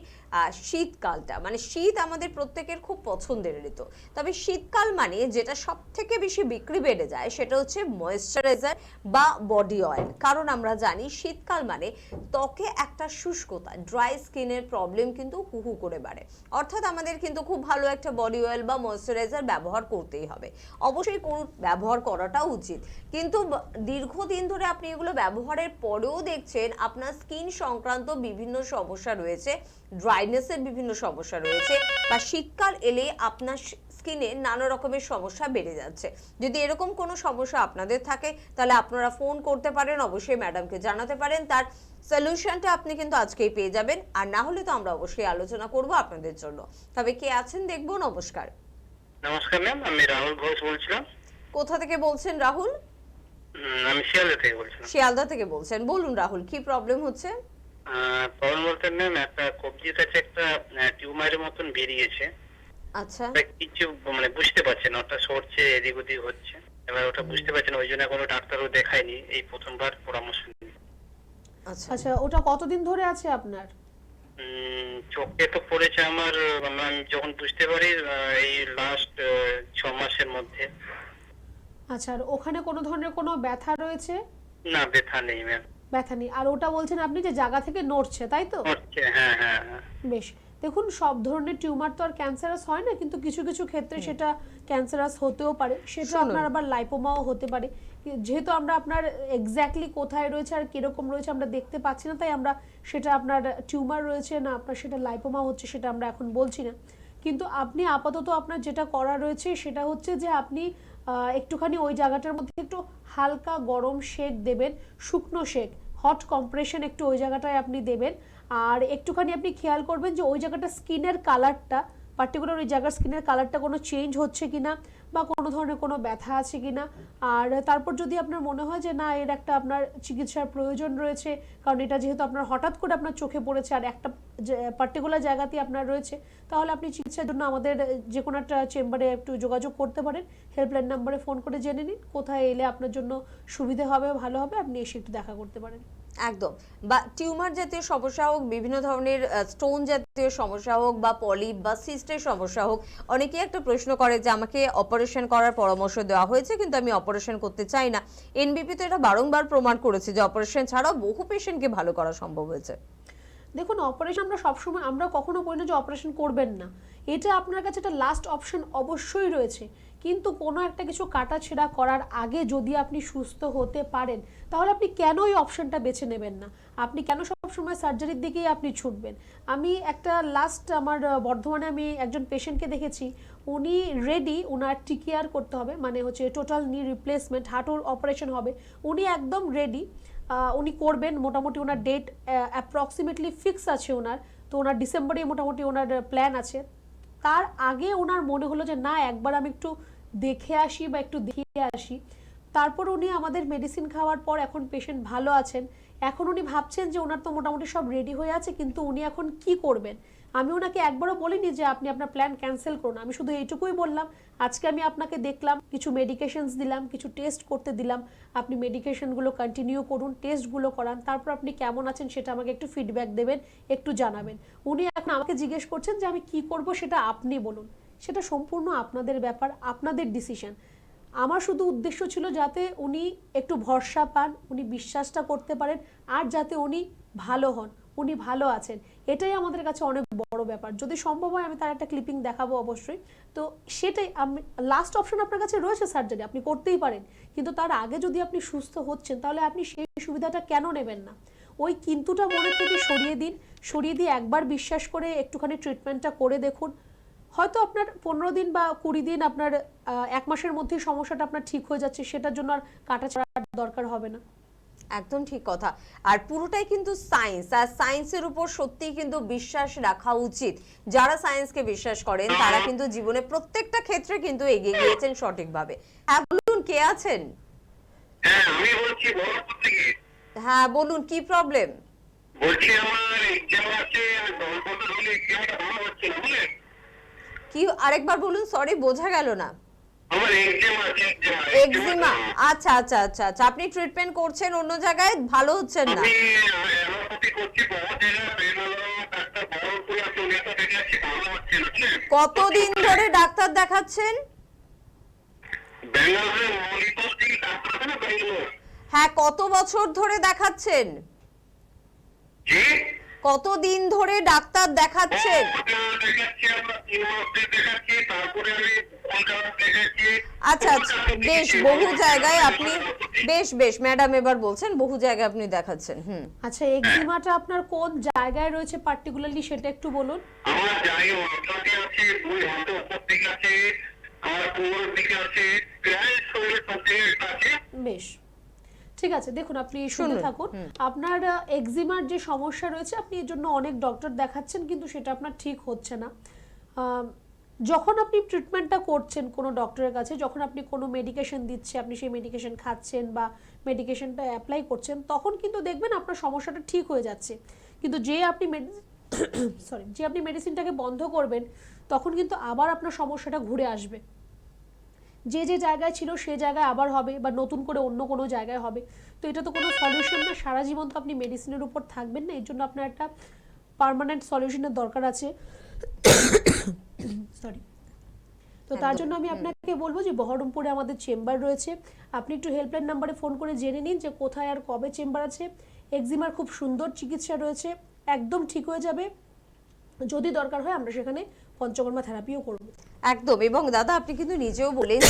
শীতকালটা। মানে শীত আমাদের প্রত্যেকের খুব পছন্দের ঋতু। তবে শীতকাল মানে যেটা সব থেকে বেশি বিক্রি বেড়ে যায় সেটা হচ্ছে ময়েশ্চারাইজার বা বডি অয়েল। কারণ আমরা জানি শীতকাল মানে ত্বকে একটা শুষ্কতা, ড্রাই স্কিনের প্রবলেম কিন্তু হু করে বাড়ে। অর্থাৎ আমাদের কিন্তু খুব ভালো একটা বডি অয়েল বা ময়েশ্চারাইজার ব্যবহার করতেই হবে। অবশ্যই ব্যবহার করাটাও উচিত, কিন্তু দীর্ঘদিন ধরে আপনি এগুলো ব্যবহারের পরেও দেখছেন আপনার স্কিন সংক্রান্ত বিভিন্ন সমস্যা রয়েছে, ড্রাইনেসের বিভিন্ন সমস্যা রয়েছে, বা শীতকাল এলে আপনার স্কিনে নানা রকমের সমস্যা বেড়ে যাচ্ছে। যদি এরকম কোনো সমস্যা আপনাদের থাকে তাহলে আপনারা ফোন করতে পারেন, অবশ্যই ম্যাডামকে জানাতে পারেন। তার সলিউশনটা আপনি কিন্তু আজকেই পেয়ে যাবেন, আর না হলে তো আমরা অবশ্যই আলোচনা করব আপনাদের জন্য। তবে কে আছেন দেখবো। নমস্কার। নমস্কার ম্যাম, আমি রাহুল ঘোষ বলছিলাম। কোথা থেকে বলছেন রাহুল? আমি শিয়ালদা থেকে বলছিলাম। শিয়ালদা থেকে বলছেন, বলুন রাহুল, কি প্রবলেম হচ্ছে? প্রবলেম বলতে ম্যাম, একটা কবজির কাছে একটা টিউমারের মতন বেরিয়েছে। আচ্ছা। কিছু মানে বুঝতে পারছি না, ওটা সরছে এদিক ওদিক হচ্ছে, এবার ওটা বুঝতে পারছি না, ওই জন্য কোনো ডাক্তারও দেখায়নি, এই প্রথমবার পরামর্শ নিই। আচ্ছা আচ্ছা, ওটা কতদিন ধরে আছে আপনার? চোখে তো পড়েছে আমার, আমি যখন বুঝতে পারি এই লাস্ট 6 মাসের মধ্যে। আচ্ছা, আর ওখানে কোনো ধরনের কোনো ব্যথা রয়েছে? না, ব্যথা নেই ম্যাম। ব্যথা নেই। আর ওটা বলছেন আপনি যে জায়গা থেকে নড়ছে, তাই তো? নড়ছে, হ্যাঁ হ্যাঁ। বেশ, দেখুন সব ধরনের টিউমার তো আর ক্যান্সারাস হয় না, কিন্তু কিছু কিছু ক্ষেত্রে সেটা ক্যান্সারাস হতেও পারে, সেটা আপনার আবার লাইপোমাও হতে পারে। যেহেতু আমরা আপনার এক্স্যাক্টলি কোথায় রয়েছে আর কিরকম রয়েছে আমরা দেখতে পাচ্ছি না, তাই আমরা সেটা আপনার টিউমার রয়েছে না আপনার সেটা লাইপোমা হচ্ছে সেটা আমরা এখন বলছি না। কিন্তু আপনি আপাতত আপনার যেটা করা রয়েছে সেটা হচ্ছে যে আপনি একটুখানি ওই জায়গাটার মধ্যে একটু হালকা গরম শেক দেবেন, শুকনো শেক, হট কম্প্রেশন একটু ওই জায়গাটায় আপনি দেবেন। আর একটুখানি আপনি খেয়াল করবেন যে ওই জায়গাটা স্কিনের কালারটা, পার্টিকুলার ওই জায়গার স্কিনের কালারটা কোনো চেঞ্জ হচ্ছে কিনা, বা কোনো ধরনের কোনো ব্যথা আছে কিনা। আর তারপর যদি আপনার মনে হয় যে না এর একটা আপনার চিকিৎসার প্রয়োজন রয়েছে, কারণ এটা যেহেতু আপনার হঠাৎ করে আপনার চোখে পড়েছে আর একটা পার্টিকুলার জায়গাতেই আপনার রয়েছে, তাহলে আপনি চিকিৎসার জন্য আমাদের যে কোনো একটা চেম্বারে একটু যোগাযোগ করতে পারেন। হেল্পলাইন নাম্বারে ফোন করে জেনে নিন কোথায় এলে আপনার জন্য সুবিধা হবে, ভালো হবে, আপনি এসে একটু দেখা করতে পারেন। একদম। বা টিউমার জাতীয় সমস্যা হোক, বিভিন্ন ধরনের স্টোন জাতীয় সমস্যা হোক, বা পলিপ বা সিস্টের সমস্যা হোক, অনেকেই একটা প্রশ্ন করে যে আমাকে অপারেশন করার পরামর্শ দেওয়া হয়েছে কিন্তু আমি অপারেশন করতে চাই না। এনবিপি তো এটা বারংবার প্রমাণ করেছে যে অপারেশন ছাড়াও বহু পেশেন্টকে ভালো করা সম্ভব হয়েছে। দেখুন, অপারেশন আমরা সবসময়, আমরা কখনো বলি না যে অপারেশন করবেন না, এটা আপনার কাছে একটা লাস্ট অপশন অবশ্যই রয়েছে। কিন্তু কোনো একটা কিছু কাটাছেঁড়া করার আগে যদি আপনি সুস্থ হতে পারেন, তাহলে আপনি কেন ওই অপশনটা বেছে নেবেন না? আপনি কেন সবসময় সার্জারির দিকেই আপনি ছুটবেন? আমি একটা লাস্ট আমার বর্ধমানে আমি একজন পেশেন্টকে দেখেছি, উনি রেডি, ওনার টিকেয়ার করতে হবে, মানে হচ্ছে টোটাল নি রিপ্লেসমেন্ট, হাঁটুর অপারেশন হবে, উনি একদম রেডি, উনি করবেন। মোটামুটি ওনার ডেট অ্যাপ্রক্সিমেটলি ফিক্স আছে ওনার, তো ওনার ডিসেম্বরে মোটামুটি ওনার প্ল্যান আছে। তার আগে ওনার মনে হলো যে না একবার আমি একটু দেখে আসি বা একটু দেখিয়ে আসি। তারপর উনি আমাদের মেডিসিন খাওয়ার পর এখন পেশেন্ট ভালো আছেন। এখন উনি ভাবছেন যে ওনার তো মোটামুটি সব রেডি হয়ে আছে, কিন্তু উনি এখন কি করবেন। আমি ওনাকে একবারও বলিনি যে আপনি আপনার প্ল্যান ক্যান্সেল করুন, আমি শুধু এইটুকুই বললাম আজকে আমি আপনাকে দেখলাম, কিছু মেডিকেশনস দিলাম, কিছু টেস্ট করতে দিলাম, আপনি মেডিকেশনগুলো কন্টিনিউ করুন, টেস্টগুলো করান, তারপর আপনি কেমন আছেন সেটা আমাকে একটু ফিডব্যাক দেবেন, একটু জানাবেন। উনি এখন আমাকে জিজ্ঞেস করছেন যে আমি কি করব সেটা আপনি বলুন। সেটা সম্পূর্ণ আপনাদের ব্যাপার, আপনাদের ডিসিশন। আমার শুধু উদ্দেশ্য ছিল যাতে উনি একটু ভরসা পান, উনি বিশ্বাসটা করতে পারেন, আর যাতে উনি ভালো হন, উনি ভালো আছেন, এটাই আমাদের কাছে অনেক বড় ব্যাপার। যদি সম্ভব হয় আমি তার একটা ক্লিপিং দেখাবো অবশ্যই। তো সেটাই, আমি লাস্ট অপশন আপনার কাছে রয়েছে সার্জারি, আপনি করতেই পারেন, কিন্তু তার আগে যদি আপনি সুস্থ হচ্ছেন তাহলে আপনি সেই সুবিধাটা কেন নেবেন না? ওই কিন্তুটা মনে থেকে সরিয়ে দিন, সরিয়ে দিয়ে একবার বিশ্বাস করে একটুখানি ট্রিটমেন্টটা করে দেখুন। হয়তো আপনার 15 দিন বা 20 দিন, আপনার 1 মাসের মধ্যেই সমস্যাটা আপনার ঠিক হয়ে যাচ্ছে, সেটার জন্য আর কাটাছাড়ার দরকার হবে না। একদম ঠিক কথা। আর পুরোটাই কিন্তু সায়েন্স, আর সায়েন্সের উপর সত্যিই কিন্তু বিশ্বাস রাখা উচিত। যারা সায়েন্সকে বিশ্বাস করেন তারা কিন্তু জীবনে প্রত্যেকটা ক্ষেত্রে কিন্তু এগিয়ে গিয়েছেন সঠিকভাবে। হ্যাঁ বলুন, কে আছেন? আমি বলছি বহরমপুর থেকে। হ্যাঁ বলুন, কি প্রবলেম? বলছি আমার এক্সাম আছে, আর 10 বছর হলে এক্সামটা ভালো হচ্ছে না, বুঝলেন? কি আরেকবার বলুন, সরি বোঝা গেল না। আমার এক্সাম আছে, এক্সিমা, আচ্ছা আচ্ছা আচ্ছা আচ্ছা, আপনি ট্রিটমেন্ট করছেন অন্য জায়গায়, ভালো হচ্ছেন না? আমি অ্যালোপ্যাথি করছি, বহুত জায়গায় বেঙ্গালুরু, ডাক্তার বহরমপুর আছে, উনি তো দেখাচ্ছি, ভালো হচ্ছে না, বুঝলেন? কতদিন ধরে ডাক্তার দেখাচ্ছেন? বেঙ্গালুরু মণিপুর থেকে ডাক্তার আছে না, বেঙ্গালুরু। হ্যাঁ, কত বছর ধরে দেখাচ্ছেন? জি, কতদিন ধরে ডাক্তার দেখাচ্ছেন? দেখাচ্ছি আমরা 3 মাস ধরে দেখাচ্ছি, তারপরে আমি কলকাতা দেখাচ্ছি। আচ্ছা আচ্ছা, বেশ, বহু জায়গায় আপনি, বেশ বেশ ম্যাডাম এবার বলছেন বহু জায়গায় আপনি দেখাচ্ছেন। আচ্ছা, এক্সিমাটা আপনার কোন জায়গায় রয়েছে পার্টিকুলারলি সেটা একটু বলুন। আমার জায়গা মাথাতে আছে, 2 হাতে উপর দিকে আছে, আমার কোমরের দিকে আছে, প্রায় শরীরের সব জায়গায় আছে। বেশ, ঠিক আছে। দেখুন, আপনি শুনে থাকুন। আপনার এক্সিমার যে সমস্যা রয়েছে, আপনি এর জন্য অনেক ডক্টর দেখাচ্ছেন, কিন্তু সেটা আপনার ঠিক হচ্ছে না। যখন আপনি ট্রিটমেন্টটা করছেন কোনো ডক্টরের কাছে, যখন আপনি কোনো মেডিকেশন দিচ্ছে, আপনি সেই মেডিকেশন খাচ্ছেন বা মেডিকেশনটা অ্যাপ্লাই করছেন, তখন কিন্তু দেখবেন আপনার সমস্যাটা ঠিক হয়ে যাচ্ছে। কিন্তু যে আপনি মেডিসিনটাকে বন্ধ করবেন, তখন কিন্তু আবার আপনার সমস্যাটা ঘুরে আসবে। যে যে জায়গায় ছিল সে জায়গায় আবার হবে, বা নতুন করে অন্য কোনো জায়গায় হবে। তো এটা তো কোনো সলিউশন না, সারা জীবন তো আপনি মেডিসিনের উপর থাকবেন না। এর জন্য আপনার একটা পার্মানেন্ট সলিউশনের দরকার আছে। সরি। তো তার জন্য আমি আপনাকে বলবো যে বহরমপুরে আমাদের চেম্বার রয়েছে, আপনি একটু হেল্পলাইন নাম্বারে ফোন করে জেনে নিন যে কোথায় আর কবে চেম্বার আছে। এক্সিমার খুব সুন্দর চিকিৎসা রয়েছে, একদম ঠিক হয়ে যাবে। যদি দরকার হয় আমরা সেখানে পঞ্চকর্মা থেরাপিও করব। একদম। এবং দাদা, আপনি কিন্তু নিজেও বলেন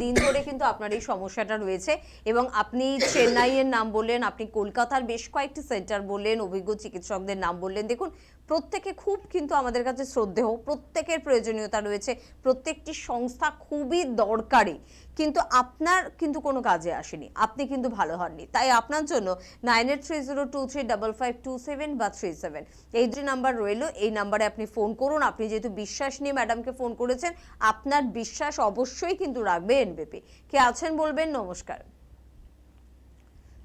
দিন ধরে কিন্তু আপনার এই সমস্যাটা রয়েছে, এবং আপনি চেন্নাইয়ের নাম বললেন, আপনি কলকাতার বেশ কয়েকটি সেন্টার বললেন, অভিজ্ঞ চিকিৎসকদের নাম বললেন। দেখুন, প্রত্যেকে খুব কিন্তু আমাদের কাছে শ্রদ্ধেয়, প্রত্যেকের প্রয়োজনীয়তা রয়েছে, প্রত্যেকটি সংস্থা খুবই দরকারি, কিন্তু আপনার কিন্তু কোনো কাজে আসেনি, আপনি কিন্তু ভালো হননি। তাই আপনার জন্য 9830235527 বা 37 এই 2 নাম্বার রইল, এই নাম্বারে আপনি ফোন করুন। আপনি যেহেতু বিশ্বাস নিয়ে ম্যাডামকে ফোন করেছেন, চাইছেন, আপনার বিশ্বাস অবশ্যই কিন্তু রাখবে এনবিপি। কে আছেন বলবেন। নমস্কার।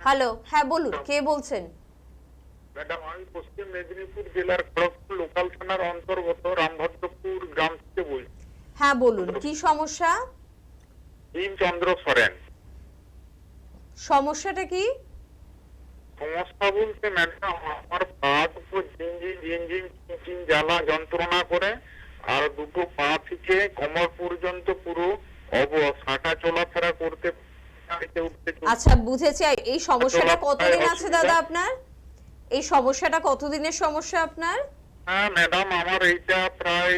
হ্যালো, হ্যাঁ বলুন, কে বলছেন? ম্যাডাম, আমি পশ্চিম মেদিনীপুর জেলার খড়গপুর লোকাল থানার অন্তর্গত রামভদ্রপুর গ্রাম থেকে বলছি। হ্যাঁ বলুন, কি সমস্যা? চন্দ্র সরেন। সমস্যাটা কি? সমস্যা বলতে ম্যাডাম, আমার পা দুটো ঝিনঝিন জ্বালা যন্ত্রণা করে, আর দুটো পা থেকে কোমর পর্যন্ত পুরো অবশ, হাঁটা চলাফেরা করতে। আচ্ছা বুঝেছি। এই সমস্যাটা কতদিন আছে দাদা আপনার? এই সমস্যাটা কতদিনের সমস্যা আপনার? হ্যাঁ ম্যাডাম, আমার এইটা প্রায়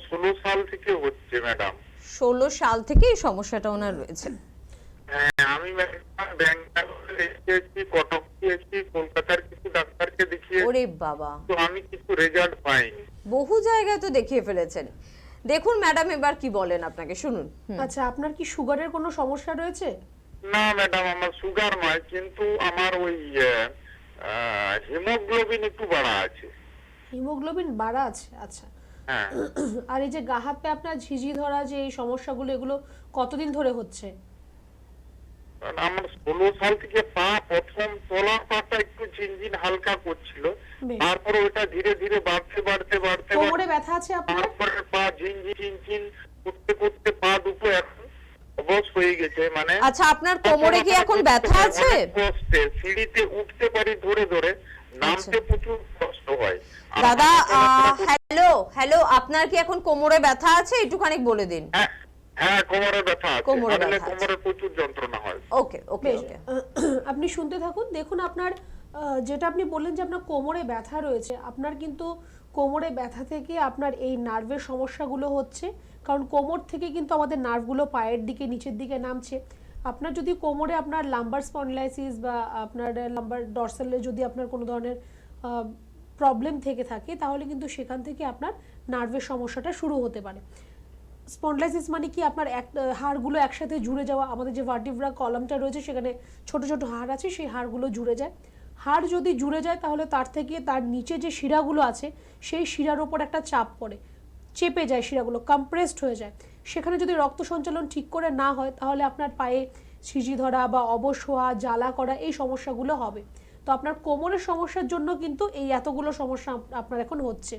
16 সাল থেকে হচ্ছে ম্যাডাম। 16 সাল থেকে এই সমস্যাটা ওনার রয়েছে। হ্যাঁ, আমি ব্যাঙ্গালোরে এসেছি, কটক এসেছি, কলকাতার কিছু ডাক্তারকে দেখিয়েছি। ওরে বাবা, তো আমি কিছু রেজাল্ট পাইনি। বহু জায়গায় তো দেখিয়ে ফেলেছেন। দেখুন ম্যাডাম, এবার কি বলেন আপনাকে শুনুন। আচ্ছা, আপনার কি সুগারের কোনো সমস্যা রয়েছে? না ম্যাডাম, আমার সুগার নয়, কিন্তু আমার ওই হিমোগ্লোবিন একটু বাড়া আছে। হিমোগ্লোবিন বাড়া আছে, আচ্ছা। হ্যাঁ। আর এই যে গা হাত পা আপনার ঝিঝি ধরা যে এই সমস্যাগুলো, এগুলো কতদিন ধরে হচ্ছে? আমার 16 সাল থেকে পা, প্রথম তলার পাটা একটু ঝিনঝিন হালকা করছিল, তারপরে ওটা ধীরে ধীরে বাড়তে কোমরে ব্যথা আছে আপনার? তারপরে পা ঝিনঝিন করতে করতে পা দুটো এখন অবশ হয়ে গেছে। মানে আচ্ছা, আপনার কোমরে কি এখন ব্যথা আছে? কষ্টে সিঁড়িতে উঠতে পারি ধরে ধরে, নামতে প্রচুর কষ্ট হয়। দাদা হ্যালো, আপনার কি এখন কোমরে ব্যথা আছে? একটুখানি বলে দিন। হ্যাঁ, কোমরে ব্যথা আছে, কোমরে মানে ব্যথা আছে। কোমরে প্রচুর যন্ত্রণা হয়। ওকে। আপনি শুনতে থাকুন। দেখুন, আপনার যেটা আপনি বললেন যে আপনার কোমরে ব্যথা রয়েছে, আপনার কিন্তু কোমরে ব্যথা থেকে আপনার এই নার্ভের সমস্যাগুলো হচ্ছে, কারণ কোমর থেকে কিন্তু আমাদের নার্ভগুলো পায়ের দিকে নিচের দিকে নামছে। আপনার যদি কোমরে আপনার লাম্বার স্পন্ডিলাইসিস বা আপনার লাম্বার ডরসালে যদি আপনার কোনো ধরনের প্রবলেম থেকে থাকে, তাহলে কিন্তু সেখান থেকে আপনার নার্ভের সমস্যাটা শুরু হতে পারে। স্পন্ডিলাইসিস মানে কি, আপনার হাড়গুলো একসাথে জুড়ে যাওয়া। আমাদের যে ভার্টিব্রা কলামটা রয়েছে সেখানে ছোট ছোট হাড় আছে, সেই হাড়গুলো জুড়ে যায়। হাড় যদি জুড়ে যায় তাহলে তার থেকে তার নিচে যে শিরাগুলো আছে সেই শিরার ওপর একটা চাপ পড়ে, চেপে যায়, শিরাগুলো কম্প্রেসড হয়ে যায়। সেখানে যদি রক্ত সঞ্চালন ঠিক করে না হয় তাহলে আপনার পায়ে ঝিঝি ধরা বা অবশ হওয়া, জ্বালা করা, এই সমস্যাগুলো হবে। তো আপনার কোমরের সমস্যার জন্য কিন্তু এই এতগুলো সমস্যা আপনার এখন হচ্ছে।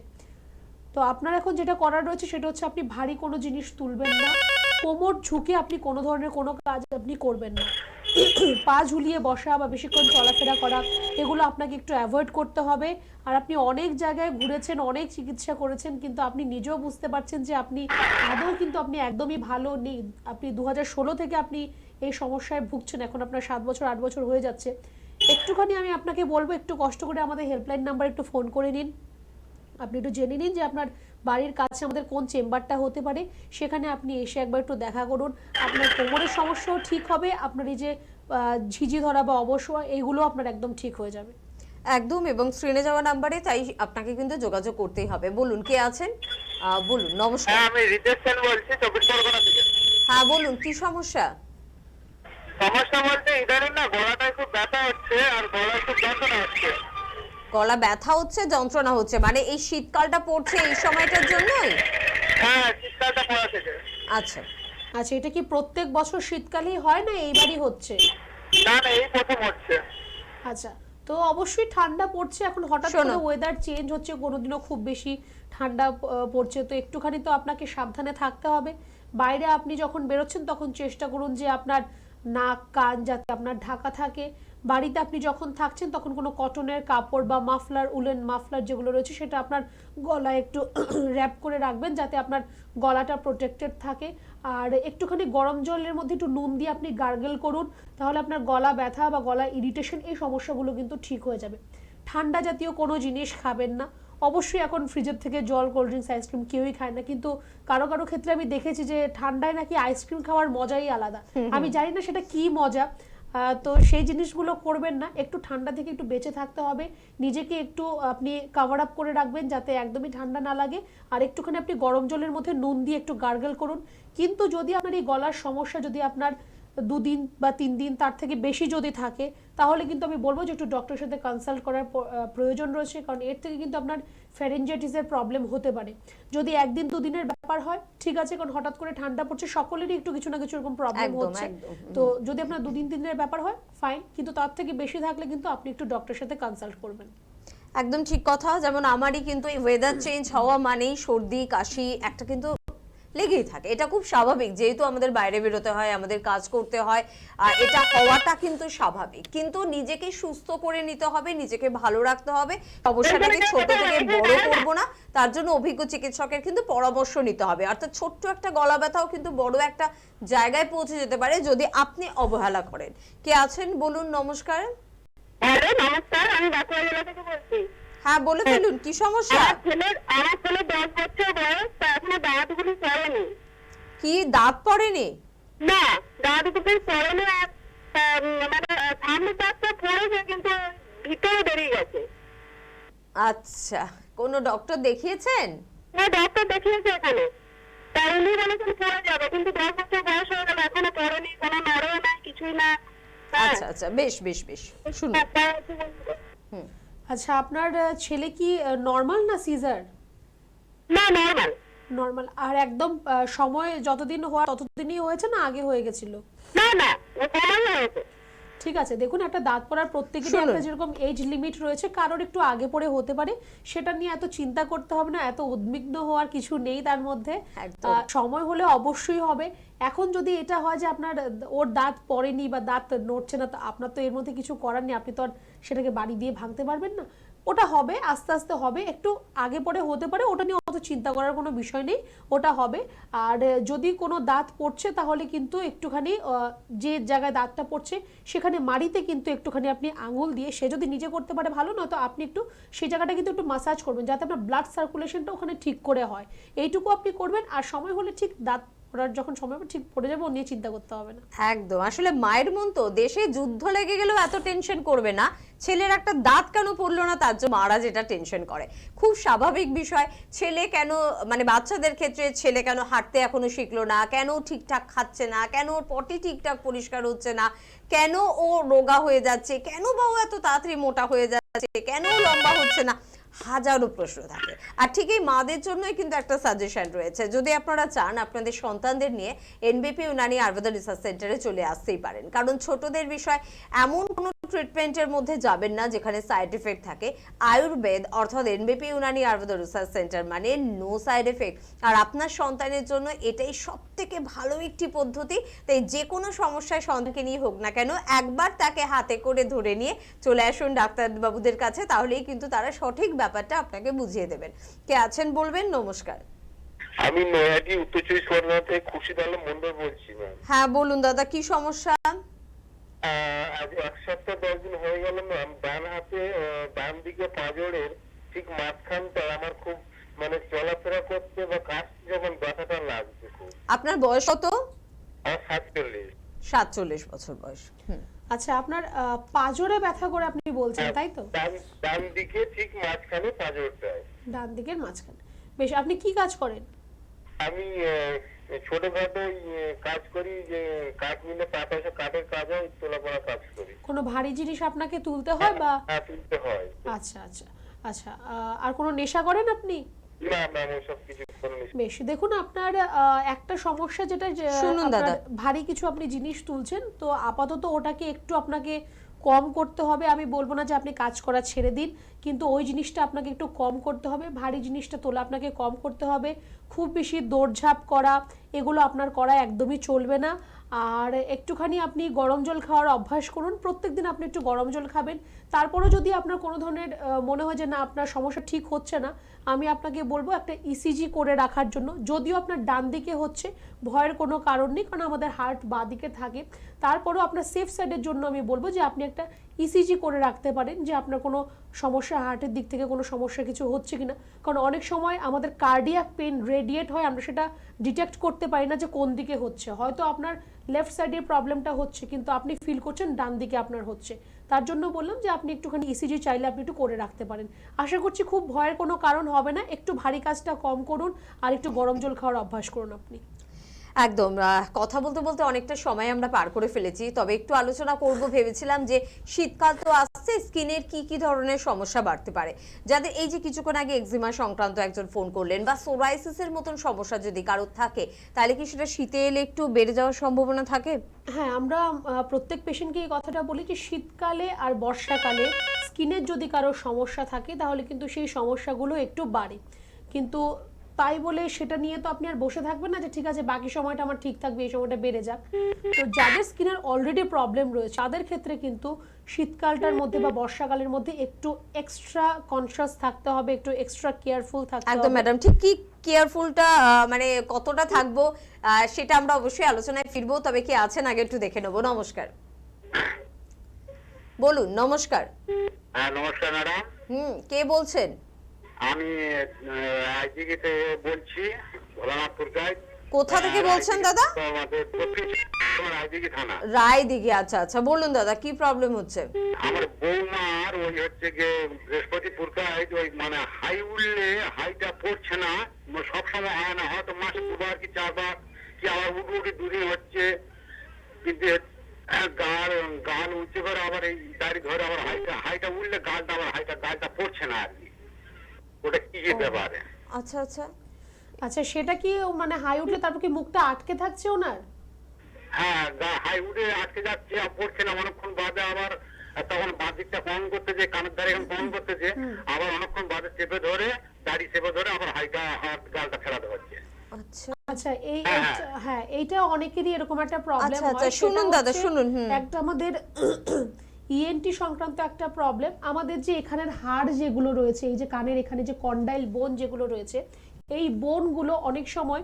তো আপনার এখন যেটা করার রয়েছে সেটা হচ্ছে আপনি ভারী কোনো জিনিস তুলবেন না, কোমর ঝুঁকে আপনি কোনো ধরনের কোনো কাজ আপনি করবেন না। পা ঝুলিয়ে বসা বা বেশিক্ষণ চলাফেরা করা, এগুলো আপনাকে একটু অ্যাভয়েড করতে হবে। আর আপনি অনেক জায়গায় ঘুরেছেন, অনেক চিকিৎসা করেছেন, কিন্তু আপনি নিজেও বুঝতে পারছেন যে আপনি আদৌ কিন্তু আপনি একদমই ভালো নেই। আপনি 2016 থেকে আপনি এই সমস্যায় ভুগছেন, এখন আপনার 7 বছর 8 বছর হয়ে যাচ্ছে। একটুখানি আমি আপনাকে বলবো, একটু কষ্ট করে আমাদের হেল্পলাইন নাম্বার একটু ফোন করে নিন। আপনি একটু জেনে নিন যে আপনার বাড়ির কাছে আমাদের কোন চেম্বারটা হতে পারে, সেখানে আপনি এসে একবার একটু দেখা করুন। আপনার কোমরের সমস্যাও ঠিক হবে, আপনার এই যে ঝিঝি ধরা বা অবসর, এইগুলো আপনার একদম ঠিক হয়ে যাবে একদম। এবং স্ক্রিনে যাওয়া নাম্বারে তাই আপনাকে কিন্তু যোগাযোগ করতেই হবে। বলুন, কে আছেন? বলুন। নমস্কার। আমি রিতেশ সেন বলছি, 24 পরগনা থেকে। হ্যাঁ বলুন, কি সমস্যা? সমস্যা বলতে ইদানিং না গলাটায় খুব ব্যথা হচ্ছে, আর গলায় খুব যন্ত্রণা হচ্ছে। গলা ব্যথা হচ্ছে, যন্ত্রণা হচ্ছে, মানে এই শীতকালটা পড়ছে এই সময়টার জন্যই? হ্যাঁ, শীতকালটা পড়া থেকে। আচ্ছা, এটা কি প্রত্যেক বছর শীতকালেই হয় না এইবারই হচ্ছে? না, এই প্রথম হচ্ছে। আচ্ছা, তো অবশ্যই ঠান্ডা পড়ছে এখন, হঠাৎ করে ওয়েদার চেঞ্জ হচ্ছে, কোনোদিনও খুব বেশি ঠান্ডা পড়ছে, তো একটুখানি তো আপনাকে সাবধানে থাকতে হবে। বাইরে আপনি যখন বেরোচ্ছেন তখন চেষ্টা করুন যে আপনার নাক কান যাতে আপনার ঢাকা থাকে। বাড়িতে আপনি যখন থাকছেন তখন কোনো কটনের কাপড় বা মাফলার, উলেন মাফলার যেগুলো রয়েছে সেটা আপনার গলায় একটু র্যাপ করে রাখবেন যাতে আপনার গলাটা প্রোটেক্টেড থাকে। আর একটুখানি গরম জলের মধ্যে একটু নুন দিয়ে আপনি গার্গেল করুন, তাহলে আপনার গলা ব্যথা বা গলা ইরিটেশন এই সমস্যাগুলো কিন্তু ঠিক হয়ে যাবে। ঠান্ডা জাতীয় কোনো জিনিস খাবেন না। অবশ্যই এখন ফ্রিজের থেকে জল, কোল্ড ড্রিঙ্কস, আইসক্রিম কেউই খায় না, কিন্তু কারো কারো ক্ষেত্রে আমি দেখেছি যে ঠান্ডায় নাকি আইসক্রিম খাওয়ার মজাই আলাদা। আমি জানি না সেটা কি মজা, তো সেই জিনিসগুলো করবেন না। একটু ঠান্ডা থেকে একটু বেঁচে থাকতে হবে, নিজেকে একটু আপনি কভার আপ করে রাখবেন যাতে একদমই ঠান্ডা না লাগে। আর একটুখানি আপনি গরম জলের মধ্যে নুন দিয়ে একটু গার্গেল করুন। কিন্তু যদি আপনার এই গলার সমস্যা যদি আপনার 2 দিন বা 3 দিন তার থেকে বেশি যদি থাকে তাহলে কিন্তু আমি বলবো যে একটু ডক্টরের সাথে কনসাল্ট করার প্রয়োজন রয়েছে, কারণ এর থেকে কিন্তু আপনার ফ্যারেঞ্জাইটিসের প্রবলেম হতে পারে। যদি 1 দিন 2 দিনের ব্যাপার হয় ঠিক আছে, কারণ হঠাৎ করে ঠান্ডা পড়ছে, সকলেরই একটু কিছু না কিছু এরকম প্রবলেম হচ্ছে। তো যদি আপনার 2 দিন 3 দিনের ব্যাপার হয় ফাইন, কিন্তু তার থেকে বেশি থাকলে কিন্তু আপনি একটু ডক্টরের সাথে কনসাল্ট করবেন। একদম ঠিক কথা। যেমন আমারই কিন্তু এই ওয়েদার চেঞ্জ হওয়া মানেই সর্দি কাশি একটা কিন্তু লেগেই থাকে, এটা খুব স্বাভাবিক, যেহেতু আমাদের বাইরে বেরোতে হয়, আমাদের কাজ করতে হয়, এটা হওয়াটা কিন্তু স্বাভাবিক। কিন্তু নিজেকে সুস্থ করে নিতে হবে, নিজেকে ভালো রাখতে হবে, সমস্যাটাকে ছোট থেকে বড় করব না, তার জন্য অভিজ্ঞ চিকিৎসকের কিন্তু পরামর্শ নিতে হবে। অর্থাৎ ছোট্ট একটা গলা ব্যথাও কিন্তু বড় একটা জায়গায় পৌঁছে যেতে পারে যদি আপনি অবহেলা করেন। কে আছেন বলুন? নমস্কার। হ্যালো, নমস্কার, আমি বাঁকুড়া জেলা থেকে বলছি। হ্যাঁ বলে ফেলুন, কি সমস্যা? আমার ছেলে 10 বছর বয়স, তা এখনো দাঁতগুলো পড়েনি। কি দাঁত পড়েনি? না, দাঁতগুলো পড়েনি, মানে সামনে দাঁতটা পড়েছে কিন্তু ভিতরে বেরিয়ে গেছে। আচ্ছা, কোনো ডক্টর দেখিয়েছেন? না, ডক্টর দেখিয়েছে এখানে, তার উনি বলেছেন পড়ে যাবে, কিন্তু 10 বছর বয়স হয়ে গেল এখনো পড়েনি, কোনো নড়েও নাই, কিছুই না। আচ্ছা আচ্ছা, বেশ বেশ বেশ, শুনুন। আচ্ছা, আপনার ছেলে কি নর্মাল না সিজার? না, নর্মাল। নর্মাল। আর একদম সময় যতদিন হওয়ার ততদিনই হয়েছে না আগে হয়ে গেছিল? না না, কমাই হয়েছে। ঠিক আছে, দেখুন একটা দাঁত পড়ার প্রত্যেকেরই একটা যেরকম এজ লিমিট রয়েছে, কারোর একটু আগে পড়ে হতে পারে, সেটা নিয়ে এত চিন্তা করতে হবে না, এত উদ্বিগ্ন হওয়ার কিছু নেই তার মধ্যে। সময় হলে অবশ্যই হবে। এখন যদি এটা হয় যে আপনার ওর দাঁত পড়েনি বা দাঁত নড়ছে না, তো আপনার তো এর মধ্যে কিছু করার নেই, আপনি তো আর সেটাকে বাড়ি দিয়ে ভাঙতে পারবেন না। ওটা হবে, আস্তে আস্তে হবে, একটু আগে পরে হতে পারে, ওটা নিয়ে অত চিন্তা করার কোনো বিষয় নেই, ওটা হবে। আর যদি কোনো দাঁত পড়ছে তাহলে কিন্তু একটুখানি যে জায়গায় দাঁতটা পড়ছে সেখানে মাড়িতে কিন্তু একটুখানি আপনি আঙুল দিয়ে, সে যদি নিজে করতে পারে ভালো, নয়তো আপনি একটু সেই জায়গাটা কিন্তু একটু মাসাজ করবেন, যাতে আপনার ব্লাড সার্কুলেশনটা ওখানে ঠিক করে হয়, এইটুকু আপনি করবেন। আর সময় হলে ঠিক দাঁত যখন সময় ঠিক পড়ে যাবে, ও নিয়ে চিন্তা করতে হবে না। একদম, আসলে মায়ের মন তো, দেশে যুদ্ধ লেগে গেলেও এত টেনশন করবে না, ছেলের একটা দাঁত কেন পড়লো না তার জন্য মারা যেটা টেনশন করে, খুব স্বাভাবিক বিষয়। ছেলে কেন, মানে বাচ্চাদের ক্ষেত্রে ছেলে কেন হাঁটতে এখনো শিখলো না, কেন ঠিকঠাক খাচ্ছে না, কেন ওর পটি ঠিকঠাক পরিষ্কার হচ্ছে না, কেন ও রোগা হয়ে যাচ্ছে, কেন বা ও এত তাড়াতাড়ি মোটা হয়ে যাচ্ছে, কেন লম্বা হচ্ছে না, হাজারো প্রশ্ন থাকে। আর ঠিক এই মাদের জন্যই কিন্তু একটা সাজেশন রয়েছে, যদি আপনারা চান আপনাদের সন্তানদের নিয়ে এনবিপি ইউনানি আয়ুর্বেদ রিসার্চ সেন্টারে চলে আসতেই পারেন, কারণ ছোটদের বিষয় এমন কোনো ট্রিটমেন্টের মধ্যে যাবেন না যেখানে সাইড এফেক্ট থাকে। আয়ুর্বেদ অর্থাৎ এনবিপি ইউনানি আয়ুর্বেদ রিসার্চ সেন্টার মানে নো সাইড এফেক্ট। আর আপনার সন্তানের জন্য এটাই সব থেকে ভালো একটি পদ্ধতি। তাই যে কোনো সমস্যায় সন্তানকে নিয়ে হোক না কেন, একবার তাকে হাতে করে ধরে নিয়ে চলে আসুন ডাক্তারবাবুদের কাছে, তাহলেই কিন্তু তারা সঠিক ব্যাপারটা আপনাকে বুঝিয়ে দেবেন। কে আছেন বলবেন? নমস্কার। আমি নয়াটি উত্তর 24 পরগনা থেকে খুরশিদ আলম মন্ডল বলছি ম্যাম। হ্যাঁ বলুন দাদা, কি সমস্যা? আজ 1 সপ্তাহ 10 দিন হয়ে গেল ম্যাম, ডান হাতে ডান দিকে পাঁজরের ঠিক মাঝখানটা আমার খুব মানে চলাফেরা করতে বা কাজ যখন ব্যথাটা লাগছে খুব। আপনার বয়স কত? আমার 47। 47 বছর বয়স। আচ্ছা, আপনার পাঁজরে ব্যথা করে আপনি বলছেন, তাই তো? ডান দিকে ঠিক মাঝখানে পাঁজরটায়। ডান দিকের মাঝখানে। বেশ, আপনি কি কাজ করেন? আমি ছোটখাটো কাজ করি, যে কাঠ মিলে 5 পয়সা কাঠের কাজ হয়, তোলাপড়া কাজ করি। কোনো ভারী জিনিস আপনাকে তুলতে হয় বা? হ্যাঁ, তুলতে হয়। আচ্ছা আচ্ছা আচ্ছা। আর কোনো নেশা করেন আপনি? না না, ওসব কিছু কোনো নেশা। বেশ, দেখুন আপনার একটা সমস্যা যেটা, শুনুন দাদা, ভারী কিছু আপনি জিনিস তুলছেন, তো আপাতত ওটাকে একটু আপনাকে কম করতে হবে। আমি বলবো না যে আপনি কাজ করা ছেড়ে দিন, কিন্তু ওই জিনিসটা আপনাকে একটু কম করতে হবে, ভারী জিনিসটা তোলা আপনাকে কম করতে হবে। খুব বেশি দৌড়ঝাঁপ করা এগুলো আপনার করা একদমই চলবে না। আর একটুখানি আপনি গরম জল খাওয়ার অভ্যাস করুন, প্রত্যেকদিন আপনি একটু গরম জল খাবেন। তারপরেও যদি আপনার কোনো ধরনের মনে হয় যে না আপনার সমস্যা ঠিক হচ্ছে না, আমি আপনাকে বলবো একটা ইসিজি করে রাখার জন্য। যদিও আপনার ডান দিকে হচ্ছে, ভয়ের কোনো কারণ নেই, কারণ আমাদের হার্ট বাঁ দিকে থাকে, তারপরেও আপনার সেফ সাইডের জন্য আমি বলবো যে আপনি একটা ইসিজি করে রাখতে পারেন, যে আপনার কোনো সমস্যা, হার্টের দিক থেকে কোনো সমস্যা কিছু হচ্ছে কিনা। কারণ অনেক সময় আমাদের কার্ডিয়াক পেন রেডিয়েট হয়, আমরা সেটা ডিটেক্ট করতে পারি না যে কোন দিকে হচ্ছে। হয়তো আপনার লেফট সাইডে প্রবলেমটা হচ্ছে, কিন্তু আপনি ফিল করছেন ডান দিকে আপনার হচ্ছে। তার জন্য বললাম যে আপনি একটুখানি ইসিজি চাইলে আপনি একটু করে রাখতে পারেন। আশা করছি খুব ভয়ের কোনো কারণ হবে না। একটু ভারী কাজটা কম করুন আর একটু গরম জল খাওয়ার অভ্যাস করুন আপনি। একদম কথা বলতে বলতে অনেকটা সময় আমরা পার করে ফেলেছি, তবে একটু আলোচনা করব ভেবেছিলাম যে শীতকাল তো আসছে, স্কিনের কি কি ধরনের সমস্যা বাড়তে পারে, যাদের এই যে কিছুক্ষণ আগে এক্সিমা সংক্রান্ত একজন ফোন করলেন, বা সোরাইসিসের মতন সমস্যা যদি কারোর থাকে, তাহলে কি সেটা শীতে এলে একটু বেড়ে যাওয়ার সম্ভাবনা থাকে? হ্যাঁ, আমরা প্রত্যেক পেশেন্টকে এই কথাটা বলি যে শীতকালে আর বর্ষাকালে স্কিনের যদি কারো সমস্যা থাকে তাহলে কিন্তু সেই সমস্যাগুলো একটু বাড়ে, কিন্তু তাই বলে সেটা নিয়ে তো আপনি আর বসে থাকবেন না যে ঠিক আছে বাকি সময়টা আমার ঠিক থাকবে, এই সময়টা বেড়ে যাক। তো যাদের স্কিনের অলরেডি প্রবলেম রয়েছে তাদের ক্ষেত্রে কিন্তু শীতকালটার মধ্যে বা বর্ষাকালের মধ্যে একটু এক্সট্রা কনসিয়াস থাকতে হবে, একটু এক্সট্রা কেয়ারফুল থাকতে হবে। একদম ম্যাডাম, ঠিক কি কেয়ারফুলটা মানে কতটা থাকবো সেটা আমরা অবশ্যই আলোচনায় ফিরবো, তবে কি আছেন আগে একটু দেখে নেবো। নমস্কার, বলুন। নমস্কার। হ্যাঁ নমস্কার ম্যাডাম। কে বলছেন? আমি আইজিকে বলছি, ভোলানাথপুর গাইড। কোথা থেকে বলছেন দাদা? আমাদের রায়দিঘি থানা। রায়দিঘি, আচ্ছা আচ্ছা, বলুন দাদা কি প্রবলেম হচ্ছে? আমার বৌমার ওই হচ্ছে যে বৃহস্পতিপুর গাইড, ওই মানে হাই উঠলে হাইটা পড়ছে না, সবসময় হয় না, হয়তো মাসে 2বার কি 4বার, কি আবার উঠে দুদিন হচ্ছে, কিন্তু গাল উঁচু করে আবার এই দাড়ি ধরে আবার হাইটা উঠলে গালটা আবার গালটা পড়ছে না আর কি, ওটা কি ব্যাপারে? আচ্ছা আচ্ছা আচ্ছা, সেটা কি মানে হাই উঠলে তারপর কি মুখটা আটকে থাকছে ওনার? হ্যাঁ, হাই উঠে আটকে যাচ্ছে, পড়ছে না, অনেকক্ষণ বাদে আবার তখন বাঁ দিকটা কম করতেছে, কানের ধারে এখন কম করতেছে, আবার অনেকক্ষণ বাদে চেপে ধরে দাড়ি চেপে ধরে আবার গালটা ফেরাতে হচ্ছে। আচ্ছা আচ্ছা, হ্যাঁ এইটা অনেকেরই এরকম একটা প্রবলেম হয়। আচ্ছা শুনুন দাদা, শুনুন। একটা আমাদের ইএনটি সংক্রান্ত একটা প্রবলেম, আমাদের যে এখানের হাড় যেগুলো রয়েছে, এই যে কানের এখানে যে কন্ডাইল বোন যেগুলো রয়েছে, এই বোনগুলো অনেক সময়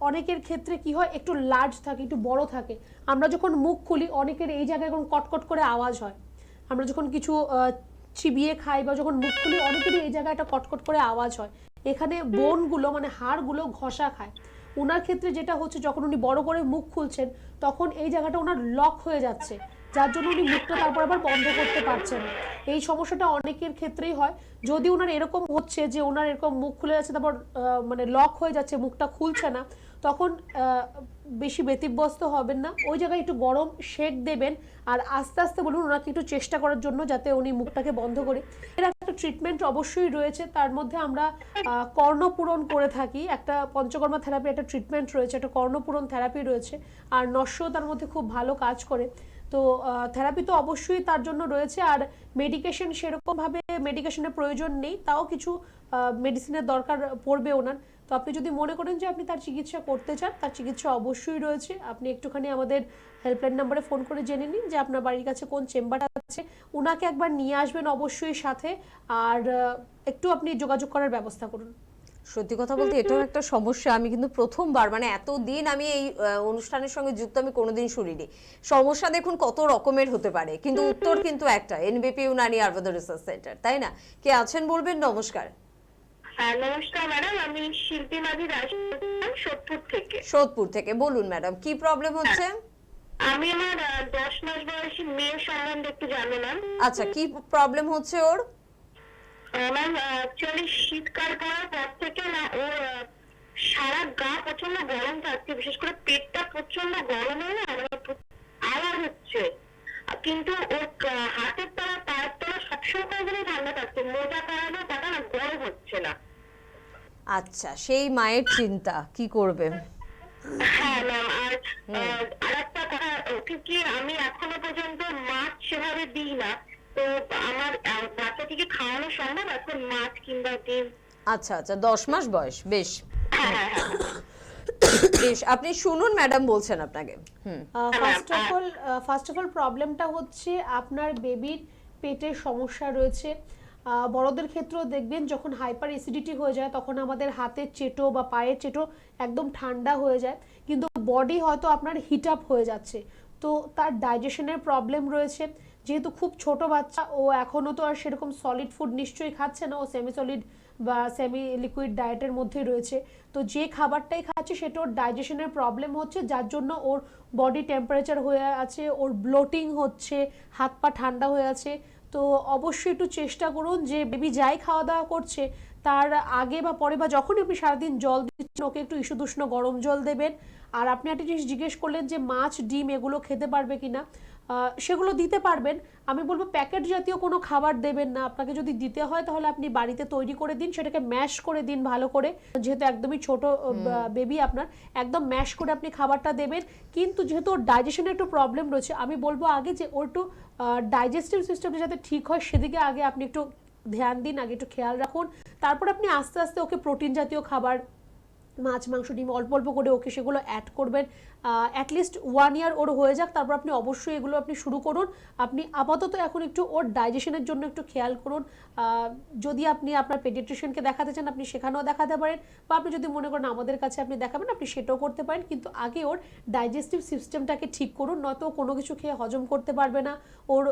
অনেকের ক্ষেত্রে কি হয় একটু লার্জ থাকে, একটু বড় থাকে। আমরা যখন মুখ খুলি অনেকের এই জায়গায় এখন কটকট করে আওয়াজ হয়, আমরা যখন কিছু চিবিয়ে খাই বা যখন মুখ খুলি অনেকেরই এই জায়গায় একটা কটকট করে আওয়াজ হয়, এখানে বোনগুলো মানে হাড়গুলো ঘষা খায়। ওনার ক্ষেত্রে যেটা হচ্ছে, যখন উনি বড় করে মুখ খুলছেন তখন এই জায়গাটা ওনার লক হয়ে যাচ্ছে, যার জন্য উনি মুখটা তারপর আবার বন্ধ করতে পারছেন। এই সমস্যাটা অনেকের ক্ষেত্রেই হয়। যদি ওনার এরকম হচ্ছে যে ওনার এরকম মুখ খুলে যাচ্ছে তারপর মানে লক হয়ে যাচ্ছে, মুখটা খুলছে না, তখন বেশি ব্যতিব্যস্ত হবেন না, ওই জায়গায় একটু গরম শেক দেবেন আর আস্তে আস্তে বলুন ওনাকে একটু চেষ্টা করার জন্য যাতে উনি মুখটাকে বন্ধ করে। এর একটা ট্রিটমেন্ট অবশ্যই রয়েছে, তার মধ্যে আমরা কর্ণপূরণ করে থাকি, একটা পঞ্চকর্মা থেরাপি একটা ট্রিটমেন্ট রয়েছে, একটা কর্ণপূরণ থেরাপি রয়েছে, আর নস্য তার মধ্যে খুব ভালো কাজ করে। তো থেরাপি তো অবশ্যই তার জন্য রয়েছে, আর মেডিকেশন সেরকমভাবে মেডিকেশনের প্রয়োজন নেই, তাও কিছু মেডিসিনের দরকার পড়বে ওনার। তো আপনি যদি মনে করেন যে আপনি তার চিকিৎসা করতে চান, তার চিকিৎসা অবশ্যই রয়েছে। আপনি একটুখানি আমাদের হেল্পলাইন নাম্বারে ফোন করে জেনে নিন যে আপনার বাড়ির কাছে কোন চেম্বার আছে, ওনাকে একবার নিয়ে আসবেন অবশ্যই সাথে, আর একটু আপনি যোগাযোগ করার ব্যবস্থা করুন। সত্যি কথা বলতে এটাও একটা সমস্যা, আমি কিন্তু প্রথমবার, মানে এতদিন আমি এই অনুষ্ঠানের সঙ্গে যুক্ত, আমি কোনোদিন শুনিনি। সমস্যা দেখুন কত রকমের হতে পারে, কিন্তু উত্তর কিন্তু একটা, এনবিপি ইউনানি আয়ুর্বেদ রিসার্চ সেন্টার, তাই না? কে আছেন বলবেন। নমস্কার। নমস্কার ম্যাডাম, আমি শিল্পী মাঝি দাস, সোদপুর থেকে। বলুন ম্যাডাম কি প্রবলেম হচ্ছে? আমি আমার 10 মাস বয়সী মেয়ের সম্বন্ধে একটু জানলাম। আচ্ছা, কি প্রবলেম হচ্ছে ওর? ম্যাম অ্যাকচুয়ালি শীতকাল পড়ার পর থেকে না ওর সারা গা প্রচন্ড গরম থাকছে, বিশেষ করে পেটটা প্রচন্ড গরম হয়ে না আওয়াজ হচ্ছে, কিন্তু ওর হাতের তলা পায়ের তলা সবসময় ধরে ঠান্ডা থাকছে, মোজা পরানো পাটা না গরম হচ্ছে না। আচ্ছা, সেই মায়ের চিন্তা, কি করবে? হ্যাঁ ম্যাম, আর আরেকটা কথা, ওকে কি আমি এখনো পর্যন্ত মাছ সেভাবে দিই না, তো আমার বাচ্চাটিকে খাওয়ানো সম্ভব এখন মাছ কিংবা ডিম? আচ্ছা আচ্ছা, 10 মাস বয়স, বেশ বেশ, আপনি শুনুন ম্যাডাম বলছেন আপনাকে। ফার্স্ট অফ অল প্রবলেমটা হচ্ছে আপনার বেবির পেটের সমস্যা রয়েছে। বড়দের ক্ষেত্রেও দেখবেন যখন হাইপার অ্যাসিডিটি হয়ে যায় তখন আমাদের হাতের চেটো বা পায়ের চেটো একদম ঠান্ডা হয়ে যায়, কিন্তু বডি হয়তো আপনার হিট আপ হয়ে যাচ্ছে, তো তার ডাইজেশনের প্রবলেম রয়েছে। যেহেতু খুব ছোট বাচ্চা, ও এখনও তো আর সেরকম সলিড ফুড নিশ্চয়ই খাচ্ছে না, ও সেমি সলিড বা সেমি লিকুইড ডায়েটের মধ্যে রয়েছে, তো যে খাবারটাই খাচ্ছে সেটা ওর ডাইজেশনের প্রবলেম হচ্ছে, যার জন্য ওর বডি টেম্পারেচার হয়ে আছে, ওর ব্লোটিং হচ্ছে, হাত পা ঠান্ডা হয়ে আছে। তো অবশ্যই একটু চেষ্টা করুন যে বেবি যাই খাওয়া দাওয়া করছে তার আগে বা পরে বা যখনই আপনি সারাদিন জল দিচ্ছেন ওকে একটু ঈষদুষ্ণ গরম জল দেবেন। আর আপনি একটা জিনিস জিজ্ঞেস করলেন যে মাছ ডিম এগুলো খেতে পারবে কিনা, সেগুলো দিতে পারবেন। আমি বলবো প্যাকেট জাতীয় কোনো খাবার দেবেন না। আপনাকে যদি দিতে হয় তাহলে আপনি বাড়িতে তৈরি করে দিন, সেটাকে ম্যাশ করে দিন ভালো করে, যেহেতু একদমই ছোট বেবি আপনার, একদম ম্যাশ করে আপনি খাবারটা দেবেন। কিন্তু যেহেতু ওর ডাইজেশনের একটু প্রবলেম রয়েছে, আমি বলবো আগে যে ওর একটু ডাইজেস্টিভ সিস্টেমটা যাতে ঠিক হয় সেদিকে আগে আপনি একটু ধ্যান দিন, আগে একটু খেয়াল রাখুন। তারপর আপনি আস্তে আস্তে ওকে প্রোটিন জাতীয় খাবার, মাছ মাংস ডিম অল্প অল্প করে ওকে সেগুলো অ্যাড করবেন। অ্যাটলিস্ট 1 ইয়ার ওর হয়ে যাক, তারপর আপনি অবশ্যই এগুলো আপনি শুরু করুন। আপনি আপাতত এখন একটু ওর ডাইজেশনের জন্য একটু খেয়াল করুন। যদি আপনি আপনার পেডিয়াট্রিশিয়ানকে দেখাতে চান আপনি সেখানেও দেখাতে পারেন, বা আপনি যদি মনে করেন আমাদের কাছে আপনি দেখাবেন আপনি সেটাও করতে পারেন। কিন্তু আগে ওর ডাইজেস্টিভ সিস্টেমটাকে ঠিক করুন, নয়তো কোনো কিছু খেয়ে হজম করতে পারবে না, ওর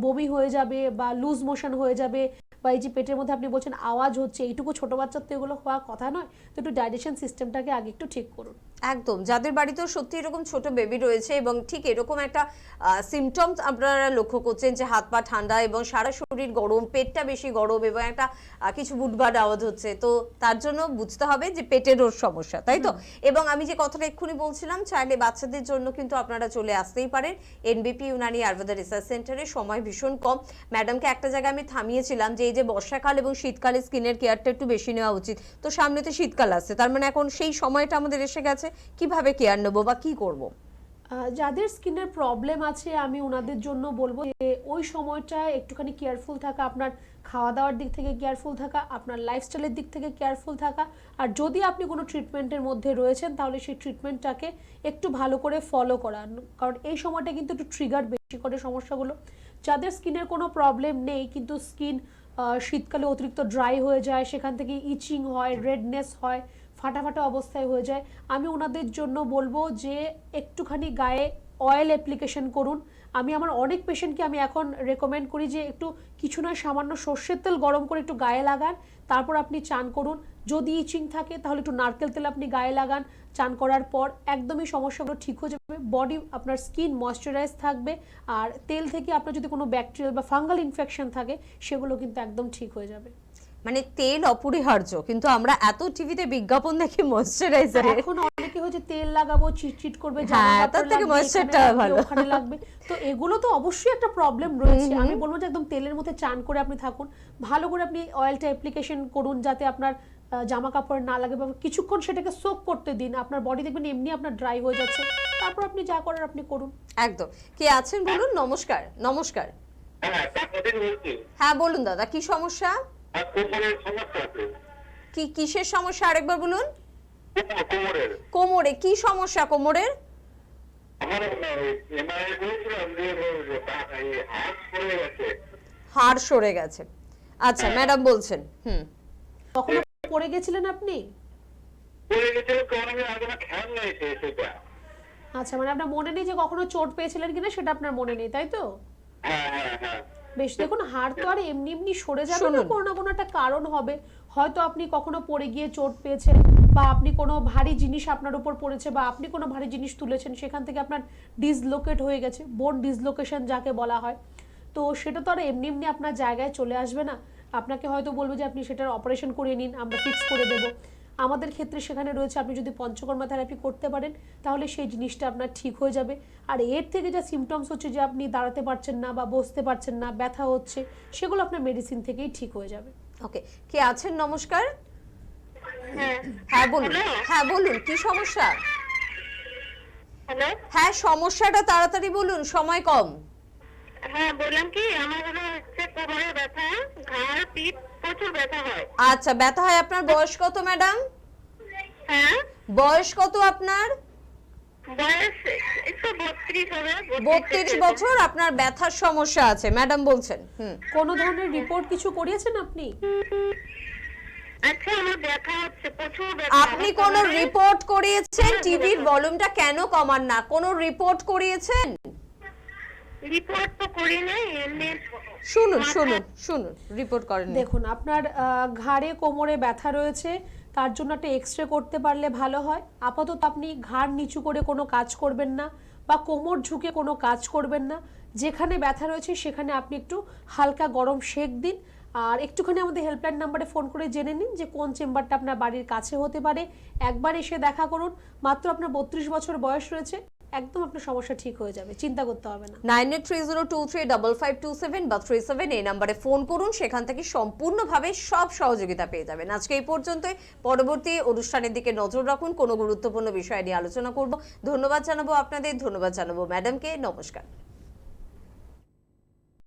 বমি হয়ে যাবে বা লুজ মোশন হয়ে যাবে, বা এই যে পেটের মধ্যে আপনি বলছেন আওয়াজ হচ্ছে, এইটুকু ছোটো বাচ্চার তো এগুলো হওয়ার কথা নয়। তো একটু ডাইজেশন সিস্টেমটাকে আগে একটু ঠিক করুন। একদম, যাদের বাড়িতেও সত্যি এরকম ছোট বেবি রয়েছে এবং ঠিক এরকম একটা সিমটমস আপনারা লক্ষ্য করছেন যে হাত পা ঠান্ডা এবং সারা শরীর গরম, পেটটা বেশি গরম এবং একটা কিছু বুটবাট আওয়াজ হচ্ছে, তো তার জন্য বুঝতে হবে যে পেটের ওর সমস্যা, তাই তো? এবং আমি যে কথাটা এক্ষুনি বলছিলাম, চাইলে বাচ্চাদের জন্য কিন্তু আপনারা চলে আসতেই পারেন এনবিপি ইউনানি আয়ুর্বেদা রিসার্চ সেন্টারে। সময় ভীষণ কম। ম্যাডামকে একটা জায়গায় আমি থামিয়েছিলাম যে এই যে বর্ষাকাল এবং শীতকালে স্কিনের কেয়ারটা একটু বেশি নেওয়া উচিত, তো সামনে তো শীতকাল আসছে, তার মানে এখন সেই সময়টা আমাদের এসে গেছে, কিভাবে কেয়ার নেবো বা কি করব? যাদের স্কিনের প্রবলেম আছে আমি ওনাদের জন্য বলবো যে ওই সময়টায় একটুখানি কেয়ারফুল থাকা, আপনার খাওয়া দাওয়ার দিক থেকে কেয়ারফুল থাকা, আপনার লাইফস্টাইলের দিক থেকে কেয়ারফুল থাকা। আর যদি আপনি কোনো ট্রিটমেন্টের মধ্যে রয়েছেন তাহলে সেই ট্রিটমেন্টটাকে একটু ভালো করে ফলো করা, কারণ এই সময়টা কিন্তু একটু ট্রিগার বেশি করে সমস্যাগুলো। যাদের স্কিনের কোনো প্রবলেম নেই কিন্তু স্কিন শীতকালে অতিরিক্ত ড্রাই হয়ে যায়, সেখান থেকে ইচিং হয়, রেডনেস হয়, ফাটা ফাটা অবস্থায় হয়ে যায়, আমি ওনাদের জন্য বলবো যে একটুখানি গায়ে অয়েল অ্যাপ্লিকেশন করুন। আমি আমার অনেক পেশেন্টকে আমি এখন রেকমেন্ড করি যে একটু কিছু নয় সামান্য সর্ষের তেল গরম করে একটু গায়ে লাগান, তারপর আপনি চান করুন। যদি ইচিং থাকে তাহলে একটু নারকেল তেল আপনি গায়ে লাগান, চান করার পর একদমই সমস্যাগুলো ঠিক হয়ে যাবে, বডি আপনার স্কিন ময়শ্চারাইজ থাকবে। আর তেল থেকে আপনার যদি কোনো ব্যাকটেরিয়াল বা ফাঙ্গাল ইনফেকশন থাকে সেগুলো কিন্তু একদম ঠিক হয়ে যাবে। মানে তেল অপরিহার্য, কিন্তু আমরা এত টিভিতে বিজ্ঞাপন দেখি ময়শ্চারাইজার, এখন অনেকে হচ্ছে তেল লাগাবো চিটচিট করবে, তার থেকে ময়শ্চারটা ভালো, ওখানে লাগবে, তো এগুলো তো অবশ্যই একটা প্রবলেম রয়েছে। আমি বলবো যে একদম তেলের মধ্যে চান করে আপনি থাকুন, ভালো করে আপনি অয়েলটা অ্যাপ্লিকেশন করুন যাতে আপনার জামা কাপড় না লাগে, বা কিছুক্ষণ সেটাকে সোক করতে দিন, আপনার বডি দেখবেন এমনি আপনার ড্রাই হয়ে যাচ্ছে, তারপর আপনি যা করার আপনি করুন। একদম। কে আছেন বলুন? নমস্কার। নমস্কার। হ্যাঁ বলুন দাদা, কি সমস্যা? কি কিসের সমস্যা আরেকবার বলুন? কোমরে কি সমস্যা? কোমরের হাড় সরে গেছে। আচ্ছা ম্যাডাম বলছেন। কখনো পড়ে গেছিলেন আপনি? আচ্ছা, মানে আপনার মনে নেই যে কখনো চোট পেয়েছিলেন কিনা সেটা আপনার মনে নেই, তাই তো? বেশ, দেখুন হাড় তো আর এমনি এমনি সরে যাবে না, কোনো না কোনো একটা কারণ হবে। হয়তো আপনি কখনো পড়ে গিয়ে চোট পেয়েছেন, বা আপনি কোনো ভারী জিনিস আপনার উপর পড়েছে, বা আপনি কোনো ভারী জিনিস তুলেছেন, সেখান থেকে আপনার ডিসলোকেট হয়ে গেছে, বোন ডিসলোকেশন যাকে বলা হয়। তো সেটা তো আর এমনি এমনি আপনার জায়গায় চলে আসবে না, আপনাকে হয়তো বলবে যে আপনি সেটার অপারেশন করে নিন, আমরা ফিক্স করে দেবো। আমাদের ক্ষেত্রে সেখানে রয়েছে আপনি যদি পঞ্চকর্মা থেরাপি করতে পারেন তাহলে সেই জিনিসটা আপনার ঠিক হয়ে যাবে। আর এর থেকে যা সিমটমস হচ্ছে যে আপনি দাঁড়াতে পারছেন না বা বসতে পারছেন না, ব্যথা হচ্ছে, সেগুলো আপনার মেডিসিন থেকেই ঠিক হয়ে যাবে। ওকে, কে আছেন? নমস্কার। হ্যাঁ বলুন। হ্যাঁ বলুন, কি সমস্যা? হ্যালো, হ্যাঁ সমস্যাটা তাড়াতাড়ি বলুন, সময় কম। হ্যাঁ বললাম কি আমার হচ্ছে কোমরে ব্যথা, ঘাড় পিঠ প্রচুর ব্যথা হয়। আচ্ছা, ব্যথা হয়। আপনার বয়স কত ম্যাডাম? হ্যাঁ বয়স কত আপনার? বয়স একটু 32 হবে। 32 বছর, আপনার ব্যথার সমস্যা আছে ম্যাডাম বলছেন। কোনো ধরনের রিপোর্ট কিছু করিয়েছেন আপনি? আচ্ছা, আমার ব্যথা হচ্ছে প্রচুর ব্যথা। আপনি কোন রিপোর্ট করিয়েছেন? টিভির ভলিউমটা কেন কমান না? কোন রিপোর্ট করিয়েছেন? রিপোর্ট তো করি নাই, এমনি শুনুন শুনুন শুনুন, রিপোর্ট করেন। দেখুন আপনার ঘাড়ে কোমরে ব্যথা রয়েছে, তার জন্য একটা এক্সরে করতে পারলে ভালো হয়। আপাতত আপনি ঘাড় নিচু করে কোনো কাজ করবেন না, বা কোমর ঝুঁকে কোনো কাজ করবেন না। যেখানে ব্যথা রয়েছে সেখানে আপনি একটু হালকা গরম সেক দিন, আর একটুখানি আমাদের হেল্পলাইন নাম্বারে ফোন করে জেনে নিন যে কোন চেম্বারটা আপনার বাড়ির কাছে হতে পারে। একবার এসে দেখা করুন, মাত্র আপনার 32 বছর বয়স রয়েছে, একদম আপনার সমস্যা ঠিক হয়ে যাবে, চিন্তা করতে হবে না। 9830235527 বা 37 এই নাম্বারে ফোন করুন, সেখান থেকে সম্পূর্ণভাবে সব সহযোগিতা পেয়ে যাবেন। আজকে এই পর্যন্তই, পরবর্তী অনুষ্ঠানের দিকে নজর রাখুন, কোনো গুরুত্বপূর্ণ বিষয় নিয়ে আলোচনা করব। ধন্যবাদ জানাবো আপনাদের, ধন্যবাদ জানাবো ম্যাডামকে, নমস্কার।